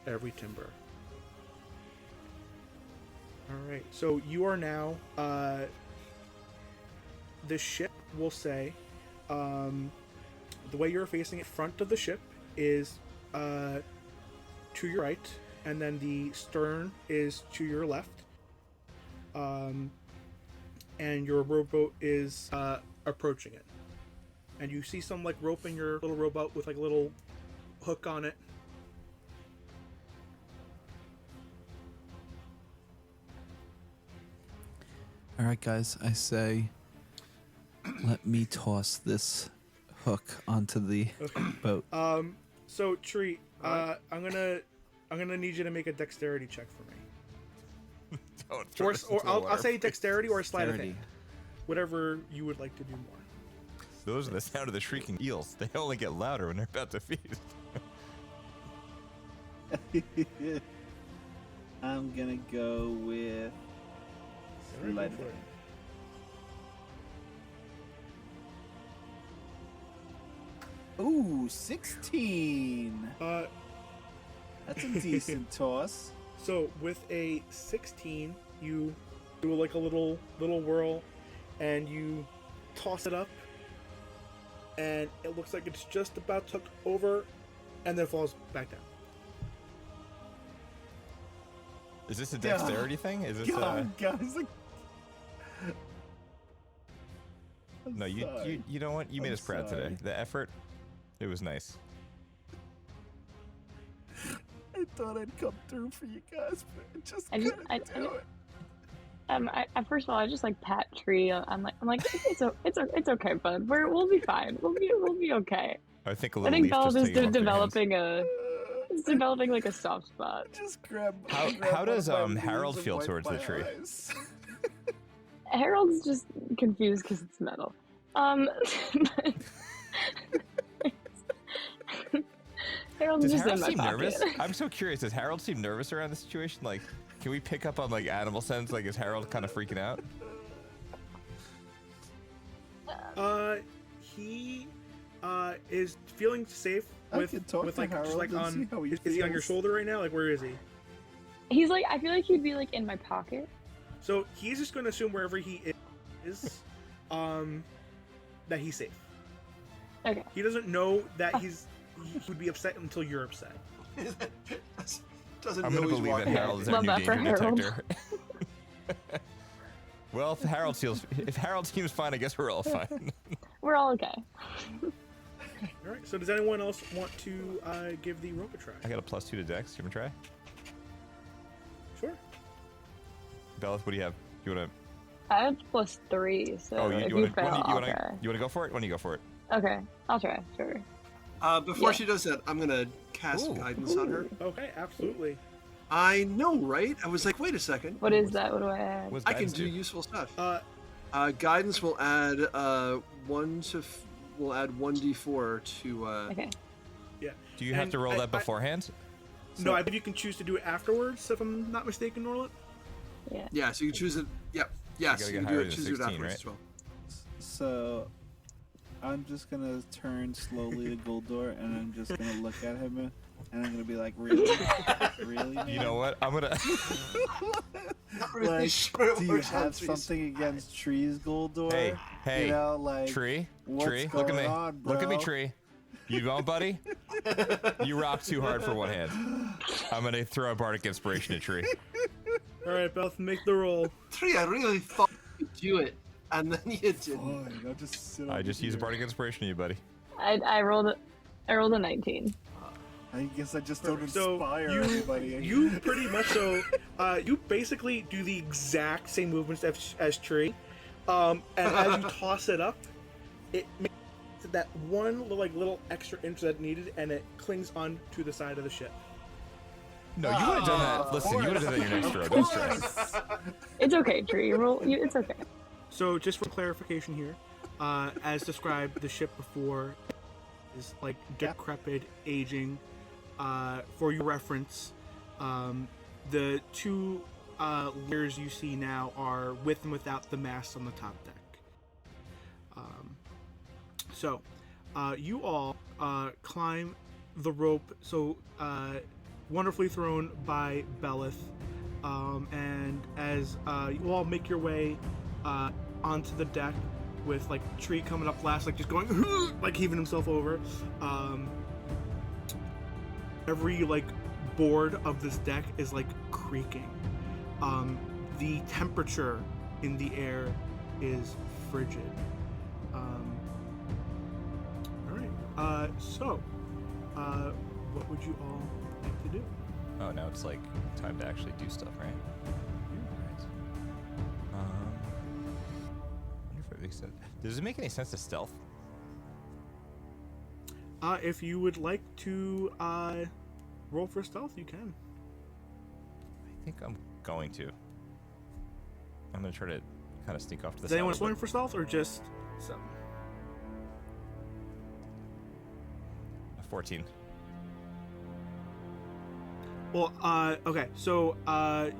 every timber. Alright, so you are now, the ship will say, the way you're facing it, front of the ship, is to your right, and then the stern is to your left. And your rowboat is approaching it. And you see some like rope in your little rowboat with like a little hook on it. All right, guys. I say, let me toss this hook onto the boat. So Tree, I'm gonna need you to make a dexterity check for me. I'll say dexterity or sleight of hand, whatever you would like to do more. Those are the sound of the shrieking eels. They only get louder when they're about to feast. I'm gonna go with sleight of hand. Ooh, 16. That's a decent toss. So with a 16, you do like a little whirl, and you toss it up, and it looks like it's just about to hook over, and then falls back down. Is this a dexterity thing? Is this God, guys, like... No, you know what? You made us proud today. The effort, it was nice. I thought I'd come through for you guys, but I just I couldn't do it. First of all, I just like pat Tree. I'm like, it's okay, bud. We'll be fine. We'll be okay. I think I think Bellith is developing It's developing like a soft spot. Just grab. How does Harold feel towards the tree? Harold's just confused because it's metal. Harold's Does just Harold in my seem pocket. nervous? I'm so curious. Does Harold seem nervous around the situation? Like, can we pick up on like animal sense? Like, is Harold kind of freaking out? He is feeling safe with like just like on. Is he on your shoulder right now? Like, where is he? He's like, I feel like he'd be like in my pocket. So he's just going to assume wherever he is, that he's safe. Okay. He doesn't know that he would be upset until you're upset. Doesn't I'm know going to he's believe that walking. Harold is our Love new that for danger Harold. detector. Well, if Harold seems fine, I guess we're all fine. We're all okay. All right. So does anyone else want to give the rope a try? I got a +2 to Dex. You want to try? Sure. Bellith, what do you have? You want I have +3, so if you fail, I'll try. You want to go for it? Why don't you go for it? Okay, I'll try. Sure. Before Yeah. she does that, I'm gonna cast guidance on her. Okay. Absolutely. I know, right? I was like, wait a second. What is that? What do I add? What's I can guidance do useful stuff. Guidance Guidance will add 1d4 to. Okay. Yeah. Do you have And to roll that beforehand? No, I believe you can choose to do it afterwards, if I'm not mistaken, Norlet. Yeah. Yeah, so you can choose it. Yep. Yes, gotta you get can do higher it. than Choose it 16, afterwards right? as well. So, I'm just gonna turn slowly to Guldor, and I'm just gonna look at him, and I'm gonna be like, really, really? Man? You know what? I'm gonna. Not really Like, sure it do you works have out, trees. something against trees, Guldor? Hey, you know, like, tree, what's tree. Look at me. going on, Look at me, bro? tree. You going, buddy? You rock too hard for one hand. I'm gonna throw a bardic inspiration at tree. All right, Beth, make the roll. Tree, I really thought you'd do it, and then you didn't. Fine, I'll just sit I over just use a here. bardic inspiration to you, buddy. I rolled a 19. I guess I just don't So inspire you anybody. pretty much so you basically do the exact same movements as Tree, and as you toss it up, it makes that one little extra inch that needed, and it clings on to the side of the ship. No, you would have done that. Listen, you would have done that in your next throw. Don't stress. It's okay, Tree. It's okay. So just for clarification here, as described, the ship before is like decrepit, aging. For your reference, the two layers you see now are with and without the mast on the top deck. So you all climb the rope. So wonderfully thrown by Bellith, and as you all make your way onto the deck with like Tree coming up last, like just going like heaving himself over. every like board of this deck is like creaking. The temperature in the air is frigid. All right. What would you all like to do? Oh, now it's like time to actually do stuff, right? Right. Wonder if it makes sense. Does it make any sense to stealth? If you would like to roll for stealth, you can. I think I'm going to. I'm gonna try to kind of sneak off to the Is side. anyone a little rolling bit. for stealth or just 7? A 14. Well, okay, so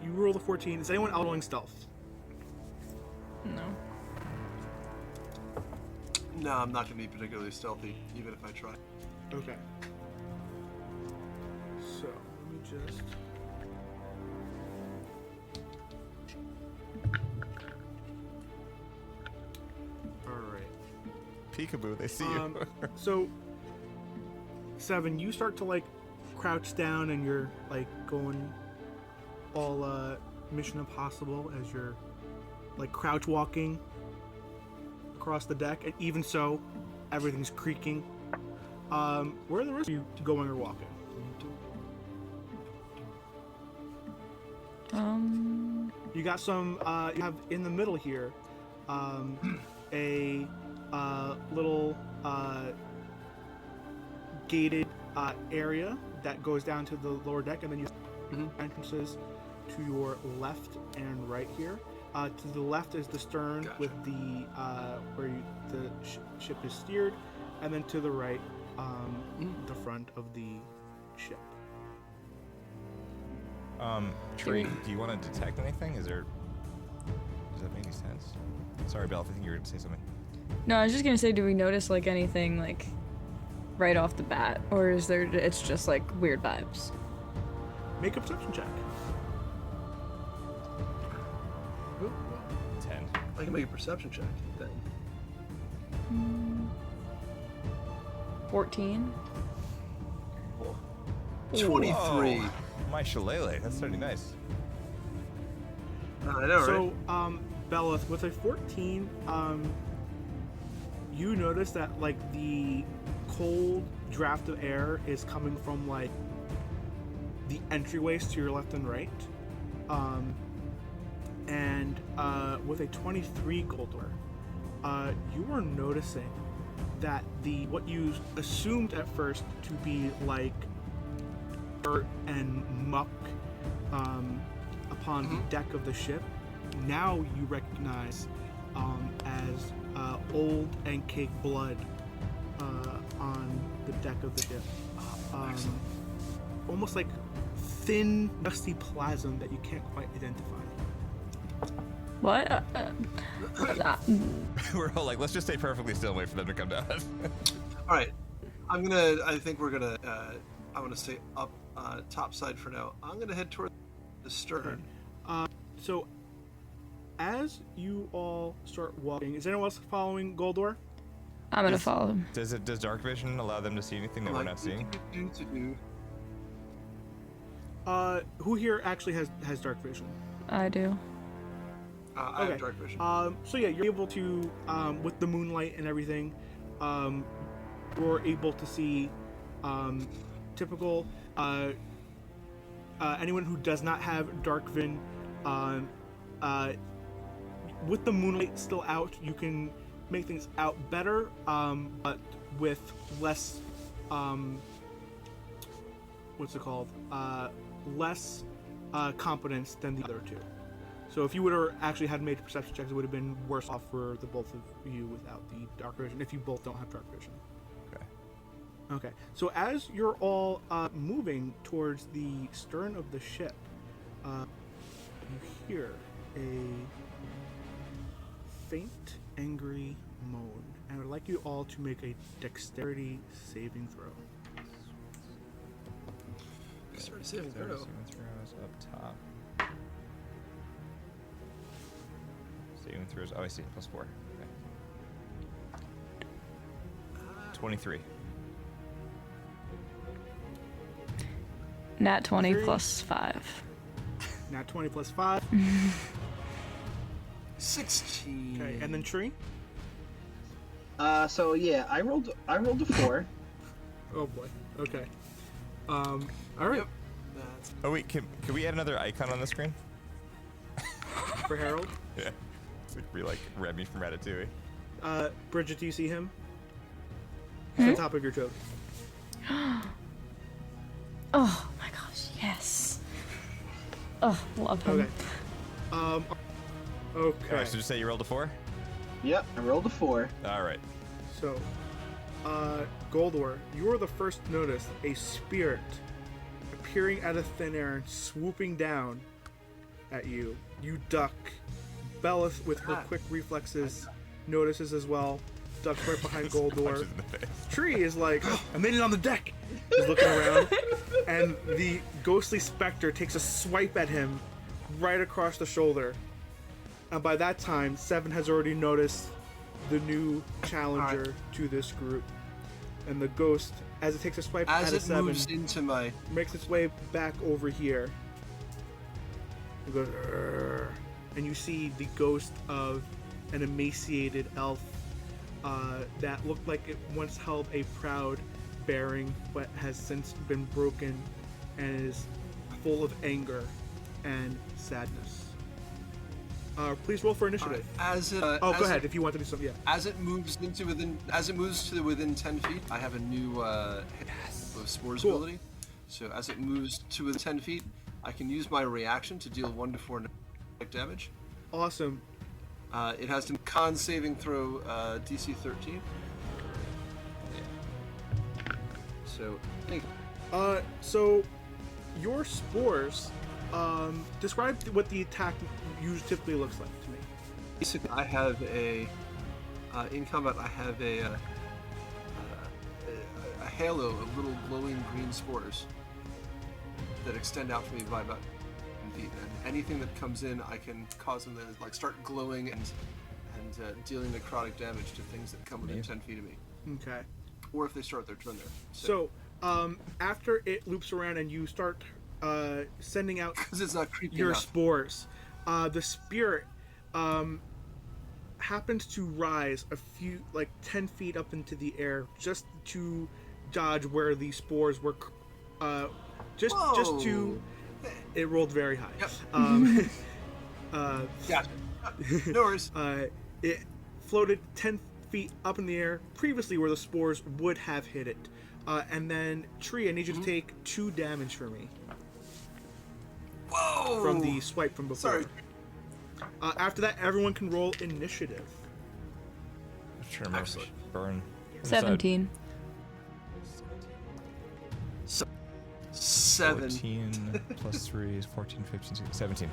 you roll the 14. Is anyone else rolling stealth? No. No, I'm not going to be particularly stealthy, even if I try. Okay. So, let me just... Alright. Peekaboo, they see you. So, 7, you start to, like, crouch down and you're, like, going all, Mission Impossible as you're, like, crouch walking across the deck. And even so, everything's creaking. Where are the rest of you going or walking? You got some, you have in the middle here, a little gated area that goes down to the lower deck, and then you have entrances to your left and right here. To the left is the stern with the where the ship is steered, and then to the right, the front of the ship. Tree, do you want to detect anything? Does that make any sense? Sorry, Bellith, I think you were going to say something. No, I was just gonna say, do we notice like anything like right off the bat, or is there? It's just like weird vibes. Make a perception check. Ooh, 10. I can make a perception check then. 14. 23. Whoa. My shillelagh, that's pretty nice. I know, right? So, Bellith, with a 14, you notice that like the cold draft of air is coming from like the entryways to your left and right. With a 23 Guldor, you are noticing that what you assumed at first to be like dirt and muck upon the deck of the ship, now you recognize as old and caked blood on the deck of the ship. Almost like thin, dusty plasm that you can't quite identify. What? We're all like, let's just stay perfectly still and wait for them to come down. All right. I think we're going to, I'm going to stay up top side for now. I'm going to head toward the stern. So, as you all start walking, is anyone else following Guldor? I'm gonna follow him. Does dark vision allow them to see anything that we're not seeing? Who here actually has dark vision? I do. I have dark vision. So yeah, you're able to, with the moonlight and everything, you're able to see typical. Anyone who does not have dark vision, with the moonlight still out, you can make things out better, but with less, what's it called? Less competence than the other two. So if you would have actually had made perception checks, it would have been worse off for the both of you without the dark vision, if you both don't have dark vision. Okay, so as you're all moving towards the stern of the ship, you hear a faint, angry moan. And I would like you all to make a dexterity saving throw. Dexterity saving throw. Saving throws up top. Saving throws. Oh, I see. +4. Okay. 23. Nat 20 Three. plus 5. Nat 20 plus 5. 16. Okay, and then Tree. So yeah, I rolled a 4. Oh boy. Okay. All right. Yep. That's Oh wait, can we add another icon on the screen? For Harold. Yeah. It's like Remy from Ratatouille. Bridget, do you see him? He's on top of your trophy. Oh my gosh, yes. Oh, love him. Okay. Okay. Alright, so just say you rolled a 4? Yep, I rolled a 4. Alright. So, Guldor, you are the first to notice a spirit appearing out of thin air and swooping down at you. You duck. Bellith, with her quick reflexes, notices as well. Ducks right behind Guldor. Punches in the face. Tree is like, oh, I made it on the deck. He's looking around, and the ghostly specter takes a swipe at him right across the shoulder. And by that time, Seven has already noticed the new challenger to this group. And the ghost, as it takes a swipe as at it Seven, moves into my. makes its way back over here. It goes, "Arr." And you see the ghost of an emaciated elf that looked like it once held a proud bearing, but has since been broken and is full of anger and sadness. Please roll for initiative. As it, Go as ahead it- if you want to do something. Yeah. As it moves to within 10 feet, I have a new spores Cool. ability. So as it moves to within 10 feet, I can use my reaction to deal 1 to 4 damage. Awesome. It has to con saving throw DC 13. So, So your spores. Describe what the attack usually typically looks like to me. basically, I have a in combat. I have a halo of little glowing green spores that extend out from me by about 10 feet. And anything that comes in, I can cause them to like start glowing and dealing necrotic damage to things that come within 10 feet of me, Okay. or if they start their turn there. So, after it loops around and you start sending out because it's not creepy your enough. spores, the spirit happens to rise a few, like 10 feet up into the air, just to dodge where the spores were. Just to. It rolled very high. Yep. Gotcha. No worries. It floated 10 feet up in the air, previously where the spores would have hit it. And then, Tree, I need you to take 2 damage for me Whoa! from the swipe from before. Sorry. After that, everyone can roll initiative. I'm trying to remember. Excellent. Burn. 17. 7. 14 plus 3 is 14, 15, 16, 17.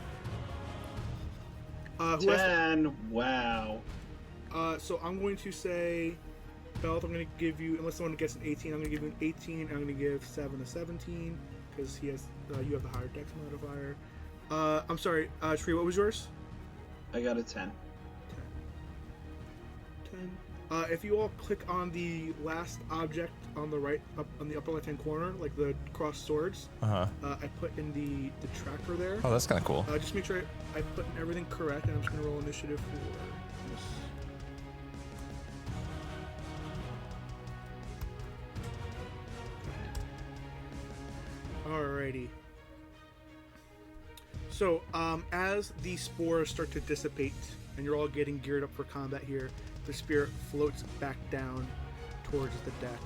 Who has 10. Wow. so I'm going to say, Bellith, I'm going to give you, unless someone gets an 18, I'm going to give you an 18. I'm going to give 7 a 17, because he has, you have the higher dex modifier. I'm sorry, Tree, what was yours? I got a 10. 10. If you all click on the last object on the right, up on the upper left-hand corner, like the crossed swords, I put in the tracker there. Oh, that's kind of cool. Just make sure I put in everything correct, and I'm just going to roll initiative for this. Alrighty. So, as the spores start to dissipate, and you're all getting geared up for combat here, the spirit floats back down towards the deck,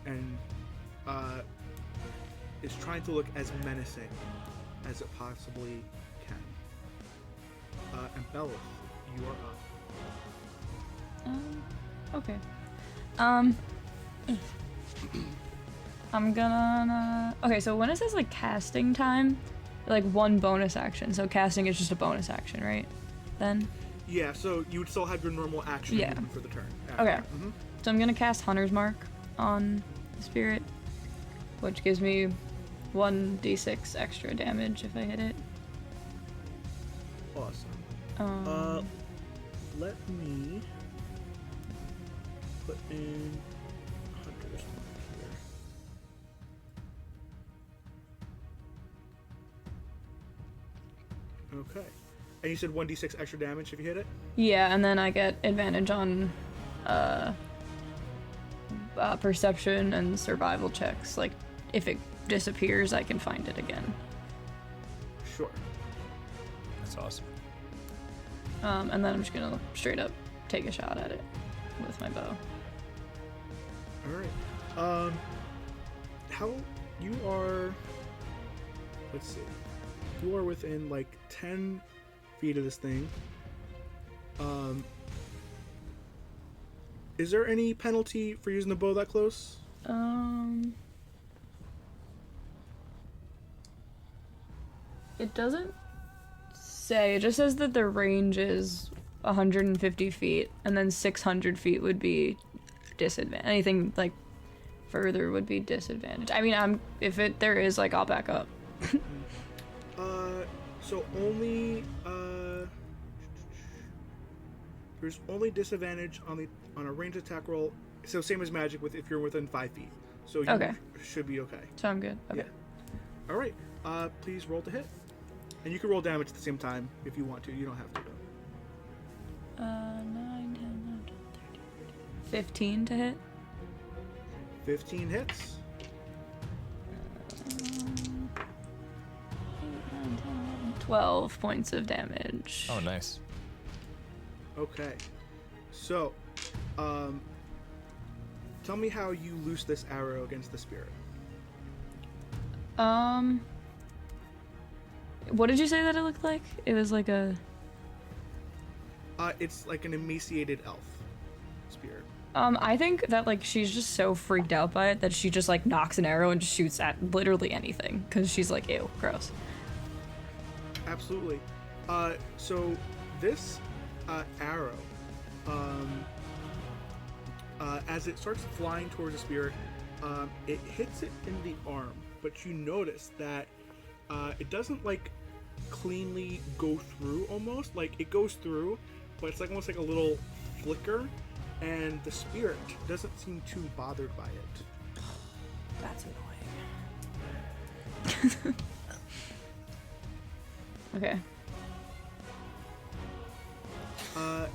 and is trying to look as menacing as it possibly can. And Bellith, you are up. Okay. I'm gonna. Okay, so when it says like casting time, like 1 bonus action. So casting is just a bonus action, right? Then. Yeah, so you would still have your normal action Yeah. movement for the turn. Okay. So I'm gonna cast Hunter's Mark on the spirit, which gives me 1d6 extra damage if I hit it. Awesome. Let me put in Hunter's Mark Okay. And you said 1d6 extra damage if you hit it? Yeah, and then I get advantage on perception and survival checks. Like, if it disappears, I can find it again. Sure. That's awesome. And then I'm just gonna straight up take a shot at it with my bow. Alright. How you are... Let's see. You are within, like, 10 feet of this thing. Is there any penalty for using the bow that close? It doesn't say. It just says that the range is 150 feet, and then 600 feet would be disadvantage. Anything, like, further would be disadvantage. I mean, if there is, like, I'll back up. So only, there's only disadvantage on a ranged attack roll. So same as magic if you're within 5 feet. So you should be okay. So I'm good. Okay. Yeah. All right. Please roll to hit, and you can roll damage at the same time if you want to. You don't have to though. 9, 10, 11, 12, 13, 15 to hit. 15 hits. 12 points of damage. Oh, nice. Okay. So, tell me how you loose this arrow against the spirit. What did you say that it looked like? It was like a... It's like an emaciated elf spirit. I think that, like, she's just so freaked out by it that she just, like, knocks an arrow and shoots at literally anything. Because she's like, ew, gross. Absolutely. So this arrow, as it starts flying towards the spirit, it hits it in the arm, but you notice that it doesn't, like, cleanly go through almost. Like, it goes through, but it's like almost like a little flicker, and the spirit doesn't seem too bothered by it. That's annoying. Okay.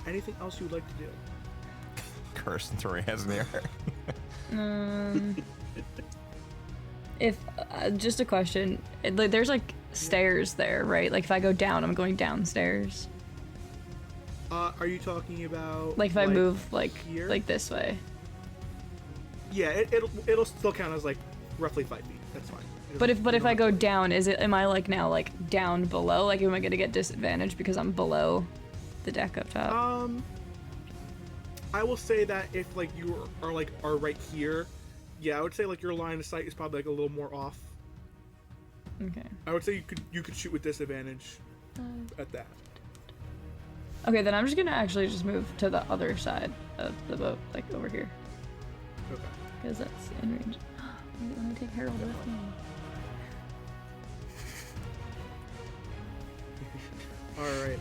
Anything else you would like to do? Curse and throw your hands in the air. If just a question, there's like stairs there, right? Like if I go down, I'm going downstairs. Are you talking about like if I move like here? like this way? Yeah, it'll still count as like roughly 5 feet. That's fine. But if I go down, am I like now like down below? Like am I gonna get disadvantage because I'm below the deck up top? I will say that if like you are right here, yeah, I would say like your line of sight is probably like a little more off. Okay. I would say you could shoot with disadvantage at that. Okay, then I'm just gonna actually just move to the other side of the boat, like over here. Okay. Because that's in range. Let me take Harold with me. All right.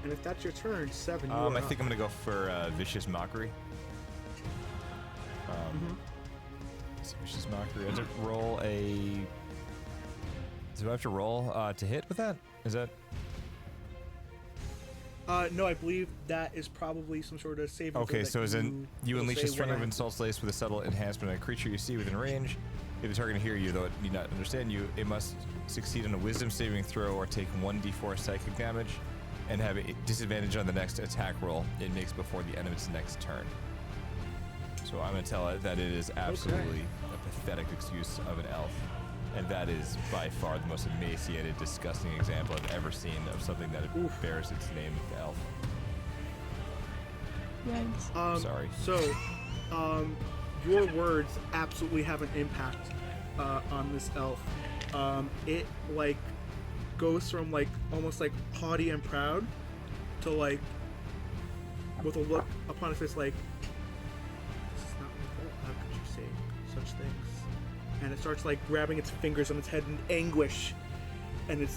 And if that's your turn, 7. I think I'm gonna go for vicious mockery. Vicious mockery. I have to roll a. Do I have to roll to hit with that? Is that? No, I believe that is probably some sort of saving. Okay, so as in you unleash a string of insult. insults laced with a subtle enhancement on a creature you see within range. If the target can hear you, though it need not understand you, it must succeed on a wisdom saving throw or take 1d4 psychic damage and have a disadvantage on the next attack roll it makes before the end of its next turn. So I'm going to tell it that it is absolutely a pathetic excuse of an elf. And that is by far the most emaciated, disgusting example I've ever seen of something that bears its name of elf. Yikes. Sorry. So, your words absolutely have an impact on this elf. It like goes from like almost like haughty and proud to like with a look upon its face like, this is not my fault. How could you say such things? And it starts like grabbing its fingers on its head in anguish, and you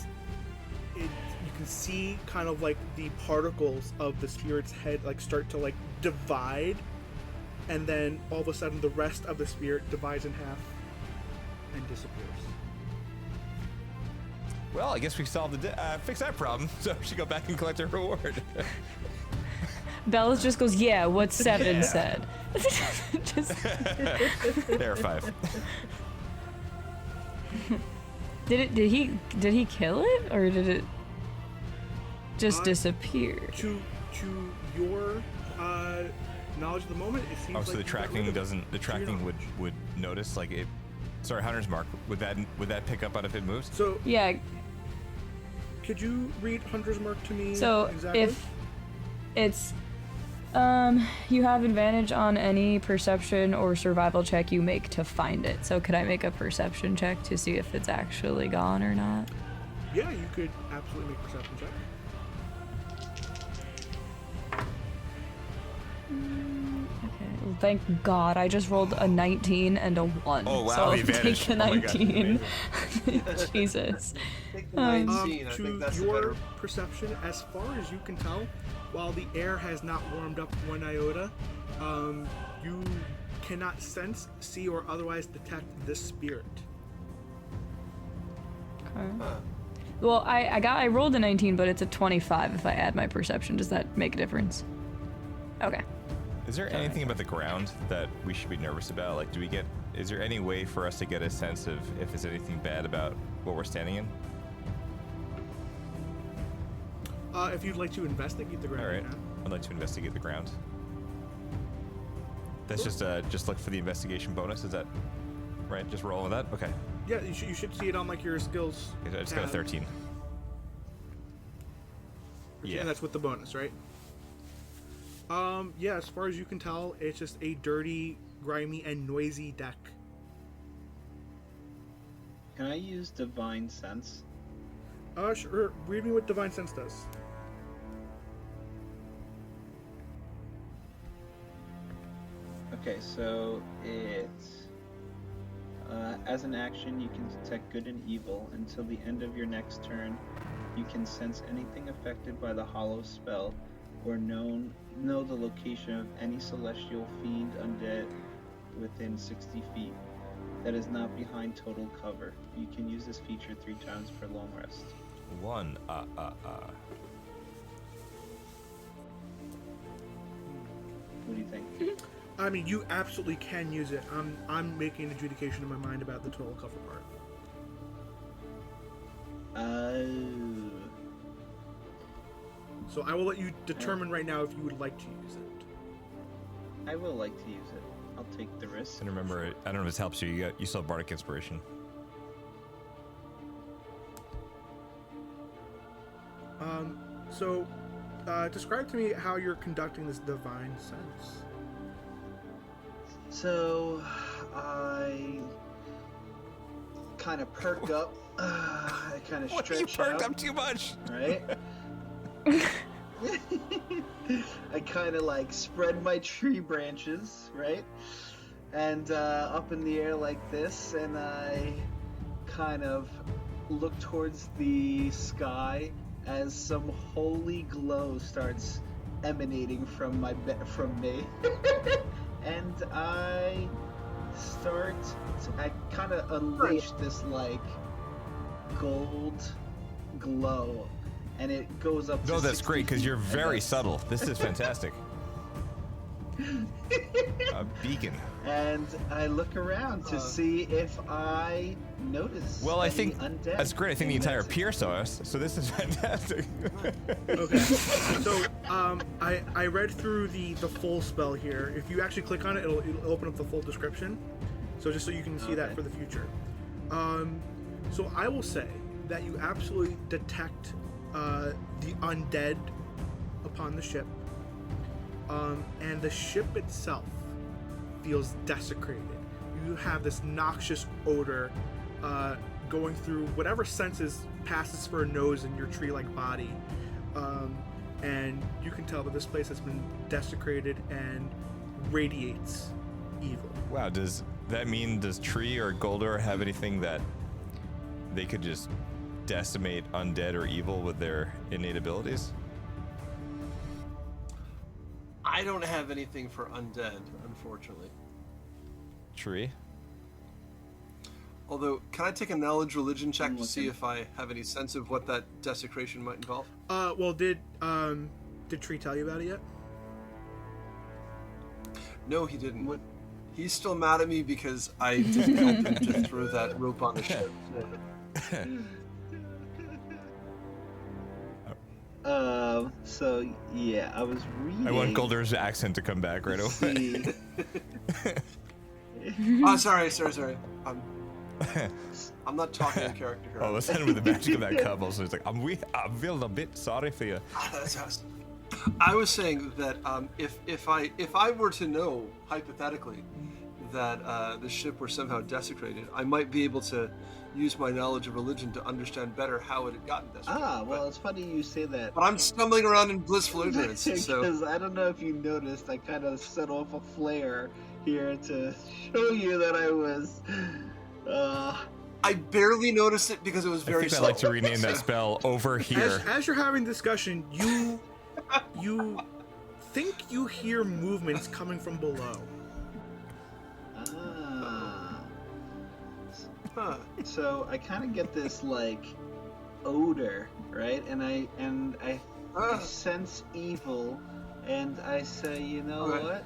can see kind of like the particles of the spirit's head like start to like divide, and then all of a sudden the rest of the spirit divides in half and disappears. Well, I guess we solved fixed that problem. So she go back and collect her reward. Bellith just goes, yeah, what Seven Yeah. said. Just, There, 5. did he kill it or did it just disappear? To your knowledge of the moment, it seems Oh, like so the you got tracking rid of it. doesn't. The To your tracking knowledge. would notice like it. Sorry, Hunter's Mark. Would that pick up on if it moves? So Yeah. could you read Hunter's Mark to me? So exactly? if it's you have advantage on any perception or survival check you make to find it. So could I make a perception check to see if it's actually gone or not? Yeah, you could absolutely make a perception check. Okay. Well, thank God I just rolled a 19 and a 1. Oh, wow, So I'll the advantage. take the Oh my God, 19. Jesus. Take the Um, 19. I To think that's the your better. perception, as far as you can tell, while the air has not warmed up one iota, you cannot sense, see, or otherwise detect this spirit. Well, I rolled a 19, but it's a 25 if I add my perception. Does that make a difference? Okay. Is there anything about the ground that we should be nervous about? Like, is there any way for us to get a sense of if there's anything bad about what we're standing in? If you'd like to investigate the ground, All right. you can. I'd like to investigate the ground. That's just look for the investigation bonus. Is that right? Just roll with that. Okay. Yeah, you should see it on like your skills. I just got a tab. 13. Yeah. And that's with the bonus, right? Yeah, as far as you can tell, it's just a dirty, grimy, and noisy deck. Can I use Divine Sense? Sure. Read me what Divine Sense does. Okay, so as an action, you can detect good and evil. Until the end of your next turn, you can sense anything affected by the hollow spell, or know the location of any celestial fiend undead within 60 feet that is not behind total cover. You can use this feature 3 times per long rest. 1. What do you think? I mean, you absolutely can use it. I'm making an adjudication in my mind about the total cover part. So I will let you determine right now if you would like to use it. I will like to use it. I'll take the risk. And remember, I don't know if this helps you. You still have Bardic Inspiration. So describe to me how you're conducting this divine sense. So, I kind of perk up. I kind of stretch You perked out, up too much. right? I kind of like spread my tree branches, right? And up in the air like this, and I kind of look towards the sky as some holy glow starts emanating from from me. And I kind of unleash this like gold glow, and it goes up to No, that's 60 great because feet, you're and very that's- subtle. This is fantastic. A beacon. And I look around to see if I notice. Well, I any think undead that's great. I think the in entire that pier saw us, so this is fantastic. Okay. So I read through the full spell here. If you actually click on it, it'll open up the full description. So just so you can see that Okay. for the future. So I will say that you absolutely detect the undead upon the ship. And the ship itself feels desecrated. You have this noxious odor going through whatever senses passes for a nose in your tree-like body. And you can tell that this place has been desecrated and radiates evil. Wow, does that mean, does Tree or Guldor have anything that they could just decimate undead or evil with their innate abilities? I don't have anything for undead, unfortunately. Tree? Although, can I take a knowledge religion check to see if I have any sense of what that desecration might involve? Well, did Tree tell you about it yet? No, he didn't. What? He's still mad at me because I didn't help him to throw that rope on the ship. So yeah, I was reading. I want Guldor's accent to come back right away. Oh, sorry. I'm not talking in character here. Oh, let's end with the magic of that couple. So it's like, I'm feeling a bit sorry for you. I was saying that if I were to know, hypothetically, that the ship were somehow desecrated, I might be able to use my knowledge of religion to understand better how it had gotten desecrated. Well, it's funny you say that. But I'm stumbling around in blissful ignorance, so... Because I don't know if you noticed, I kind of set off a flare here to show you that I was... I barely noticed it because it was very I think I'd like to rename that spell over here. As you're having discussion, you think you hear movements coming from below. So I kind of get this like odor, right? And I sense evil, and I say, you know what?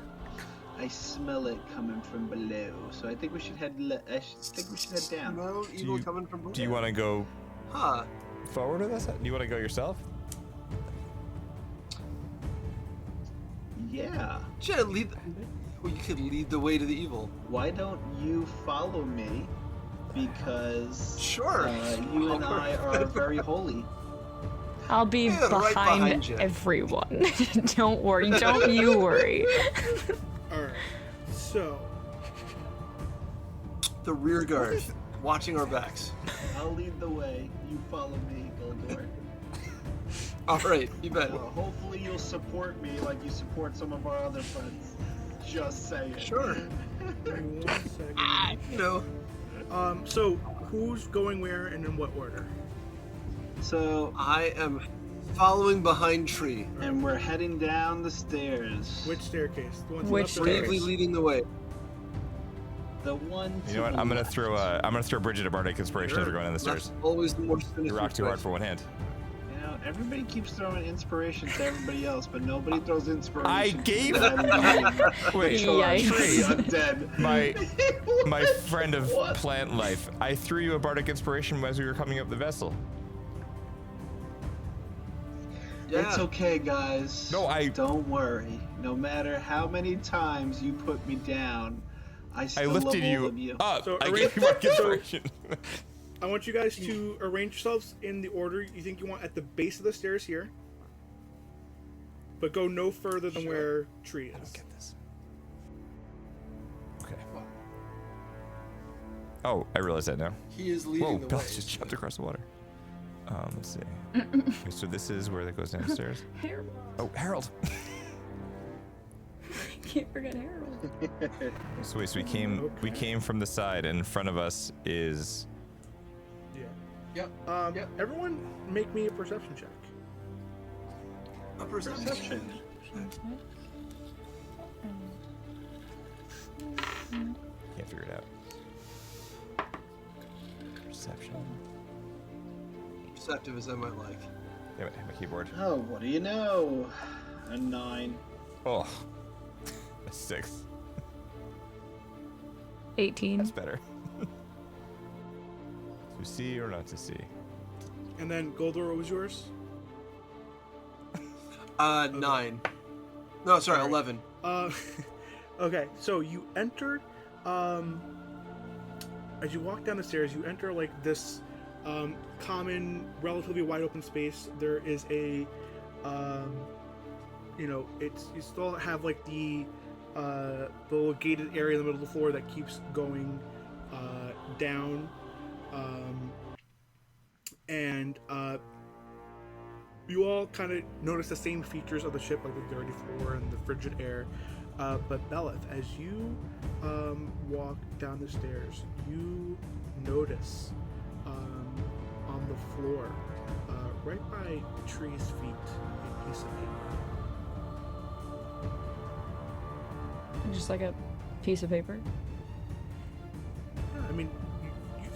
I smell it coming from below. So I think we should head. I think we should head down. Smell evil coming from below. Do you want to go forward with us? Do you want to go yourself? Yeah. Well, you could lead the way to the evil. Why don't you follow me? Because sure, you and I are very holy. I'll be behind everyone. Don't worry. Don't you worry. Alright. So. The rear guard, watching our backs. I'll lead the way. You follow me, Guldor. Alright, you bet. Well, hopefully you'll support me like you support some of our other friends. Just saying. Sure. Give me 1 second. You know. So who's going where and in what order? So I am following behind Tree, and we're heading down the stairs. Which staircase? The one Which bravely leading the way. The one. You know what? I'm gonna throw Bridget a bardic inspiration as we're going down the stairs. That's always the more sinister. You rock too hard for one hand. You know, everybody keeps throwing inspiration to everybody else, but nobody throws inspiration. I gave. Wait, Tree, undead. My friend of plant life. I threw you a bardic inspiration as we were coming up the vessel. Yeah. It's okay, guys. No, don't worry. No matter how many times you put me down, I still lifted love all you of you. up. So I gave you bardic inspiration. I want you guys to arrange yourselves in the order you think you want at the base of the stairs here, but go no further than where Tree is. I don't get this. Okay. Oh, I realize that now. He is leading the way. Bellith just jumped across the water. Let's see. Okay, so this is where that goes downstairs. Harold. Oh, Harold. Can't forget Harold. So wait, so we came from the side, and in front of us is. Yeah. Yep. Everyone, make me a perception check. A perception. Can't figure it out. Perception. Perceptive as I might like. Damn it, my keyboard. Oh, what do you know? A 9. Oh, a 6. 18. That's better. To see or not to see? And then Guldor, what was yours? 9. No, sorry, All right. 11. Okay, so you enter, as you walk down the stairs, you enter like this common, relatively wide open space. There is a, you still have like the little gated area in the middle of the floor that keeps going down, and you all kind of notice the same features of the ship, like the dirty floor and the frigid air. But Bellith, as you walk down the stairs, you notice on the floor, right by Tree's feet, a piece of paper. Just like a piece of paper. Yeah, I mean,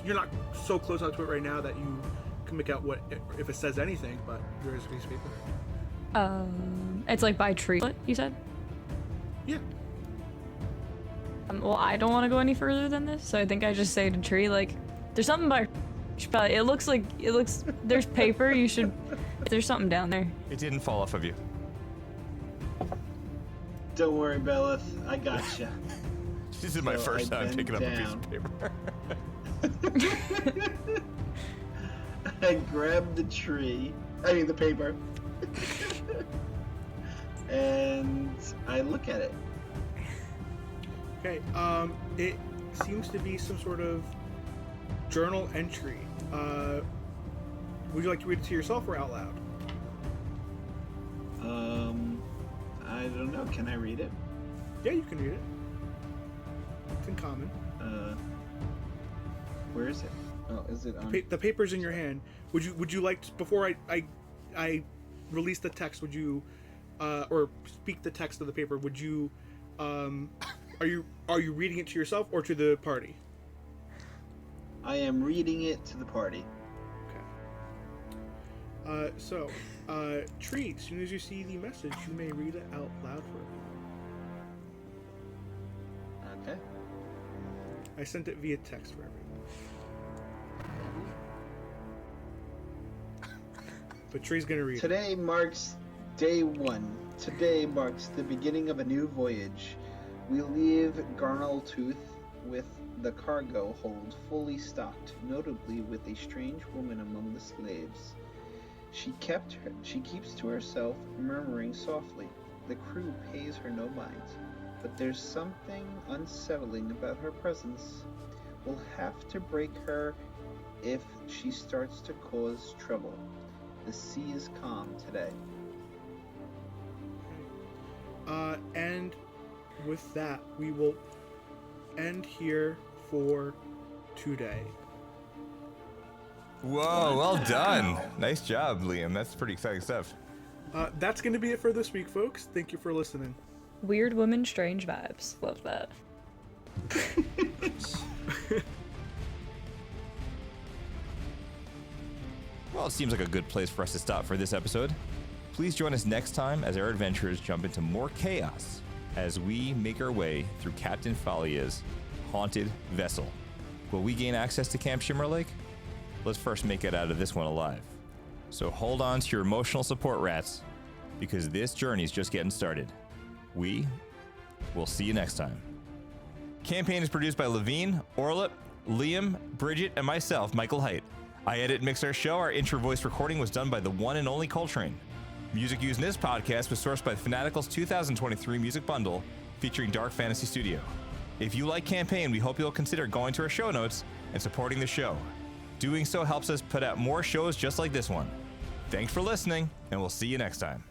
you're not so close up to it right now that you can make out what if it says anything, but there is a piece of paper. It's like by tree. What you said? Yeah. Well, I don't want to go any further than this, so I think I just say to tree like, there's something by. But it looks there's paper. You should. There's something down there. It didn't fall off of you. Don't worry, Bellith. I gotcha. This is my first time picking up a piece of paper. I grab the paper, and I look at it. Okay. It seems to be some sort of journal entry. Would you like to read it to yourself or out loud? I don't know. Can I read it? Yeah, you can read it. It's in common. Where is it? Oh, is it on? The paper's in your hand. Would you like to, before I release the text? Would you or speak the text of the paper? Would you are you reading it to yourself or to the party? I am reading it to the party. Okay. Tree, as soon as you see the message, you may read it out loud for me. Okay. I sent it via text for everyone. But Tree's gonna read it. Today marks day 1. Today marks the beginning of a new voyage. We leave Garnaltooth with the cargo hold fully stocked, notably with a strange woman among the slaves. She keeps to herself, murmuring softly. The crew pays her no mind, but there's something unsettling about her presence. We'll have to break her if she starts to cause trouble. The sea is calm today. And with that, we will end here for today. Whoa, well done. Nice job, Liam. That's pretty exciting stuff. That's going to be it for this week, folks. Thank you for listening. Weird woman, strange vibes. Love that. Well, it seems like a good place for us to stop for this episode. Please join us next time as our adventurers jump into more chaos as we make our way through Captain Falia's haunted vessel. Will we gain access to Camp Shimmerlake? Let's first make it out of this one alive. So hold on to your emotional support, rats, because this journey's just getting started. We will see you next time. Campaign is produced by Levine, Orlip, Liam, Bridget, and myself, Michael Height. I edit and mix our show. Our intro voice recording was done by the one and only Coltrane. Music used in this podcast was sourced by Fanatical's 2023 music bundle featuring Dark Fantasy Studio. If you like Campaign, we hope you'll consider going to our show notes and supporting the show. Doing so helps us put out more shows just like this one. Thanks for listening, and we'll see you next time.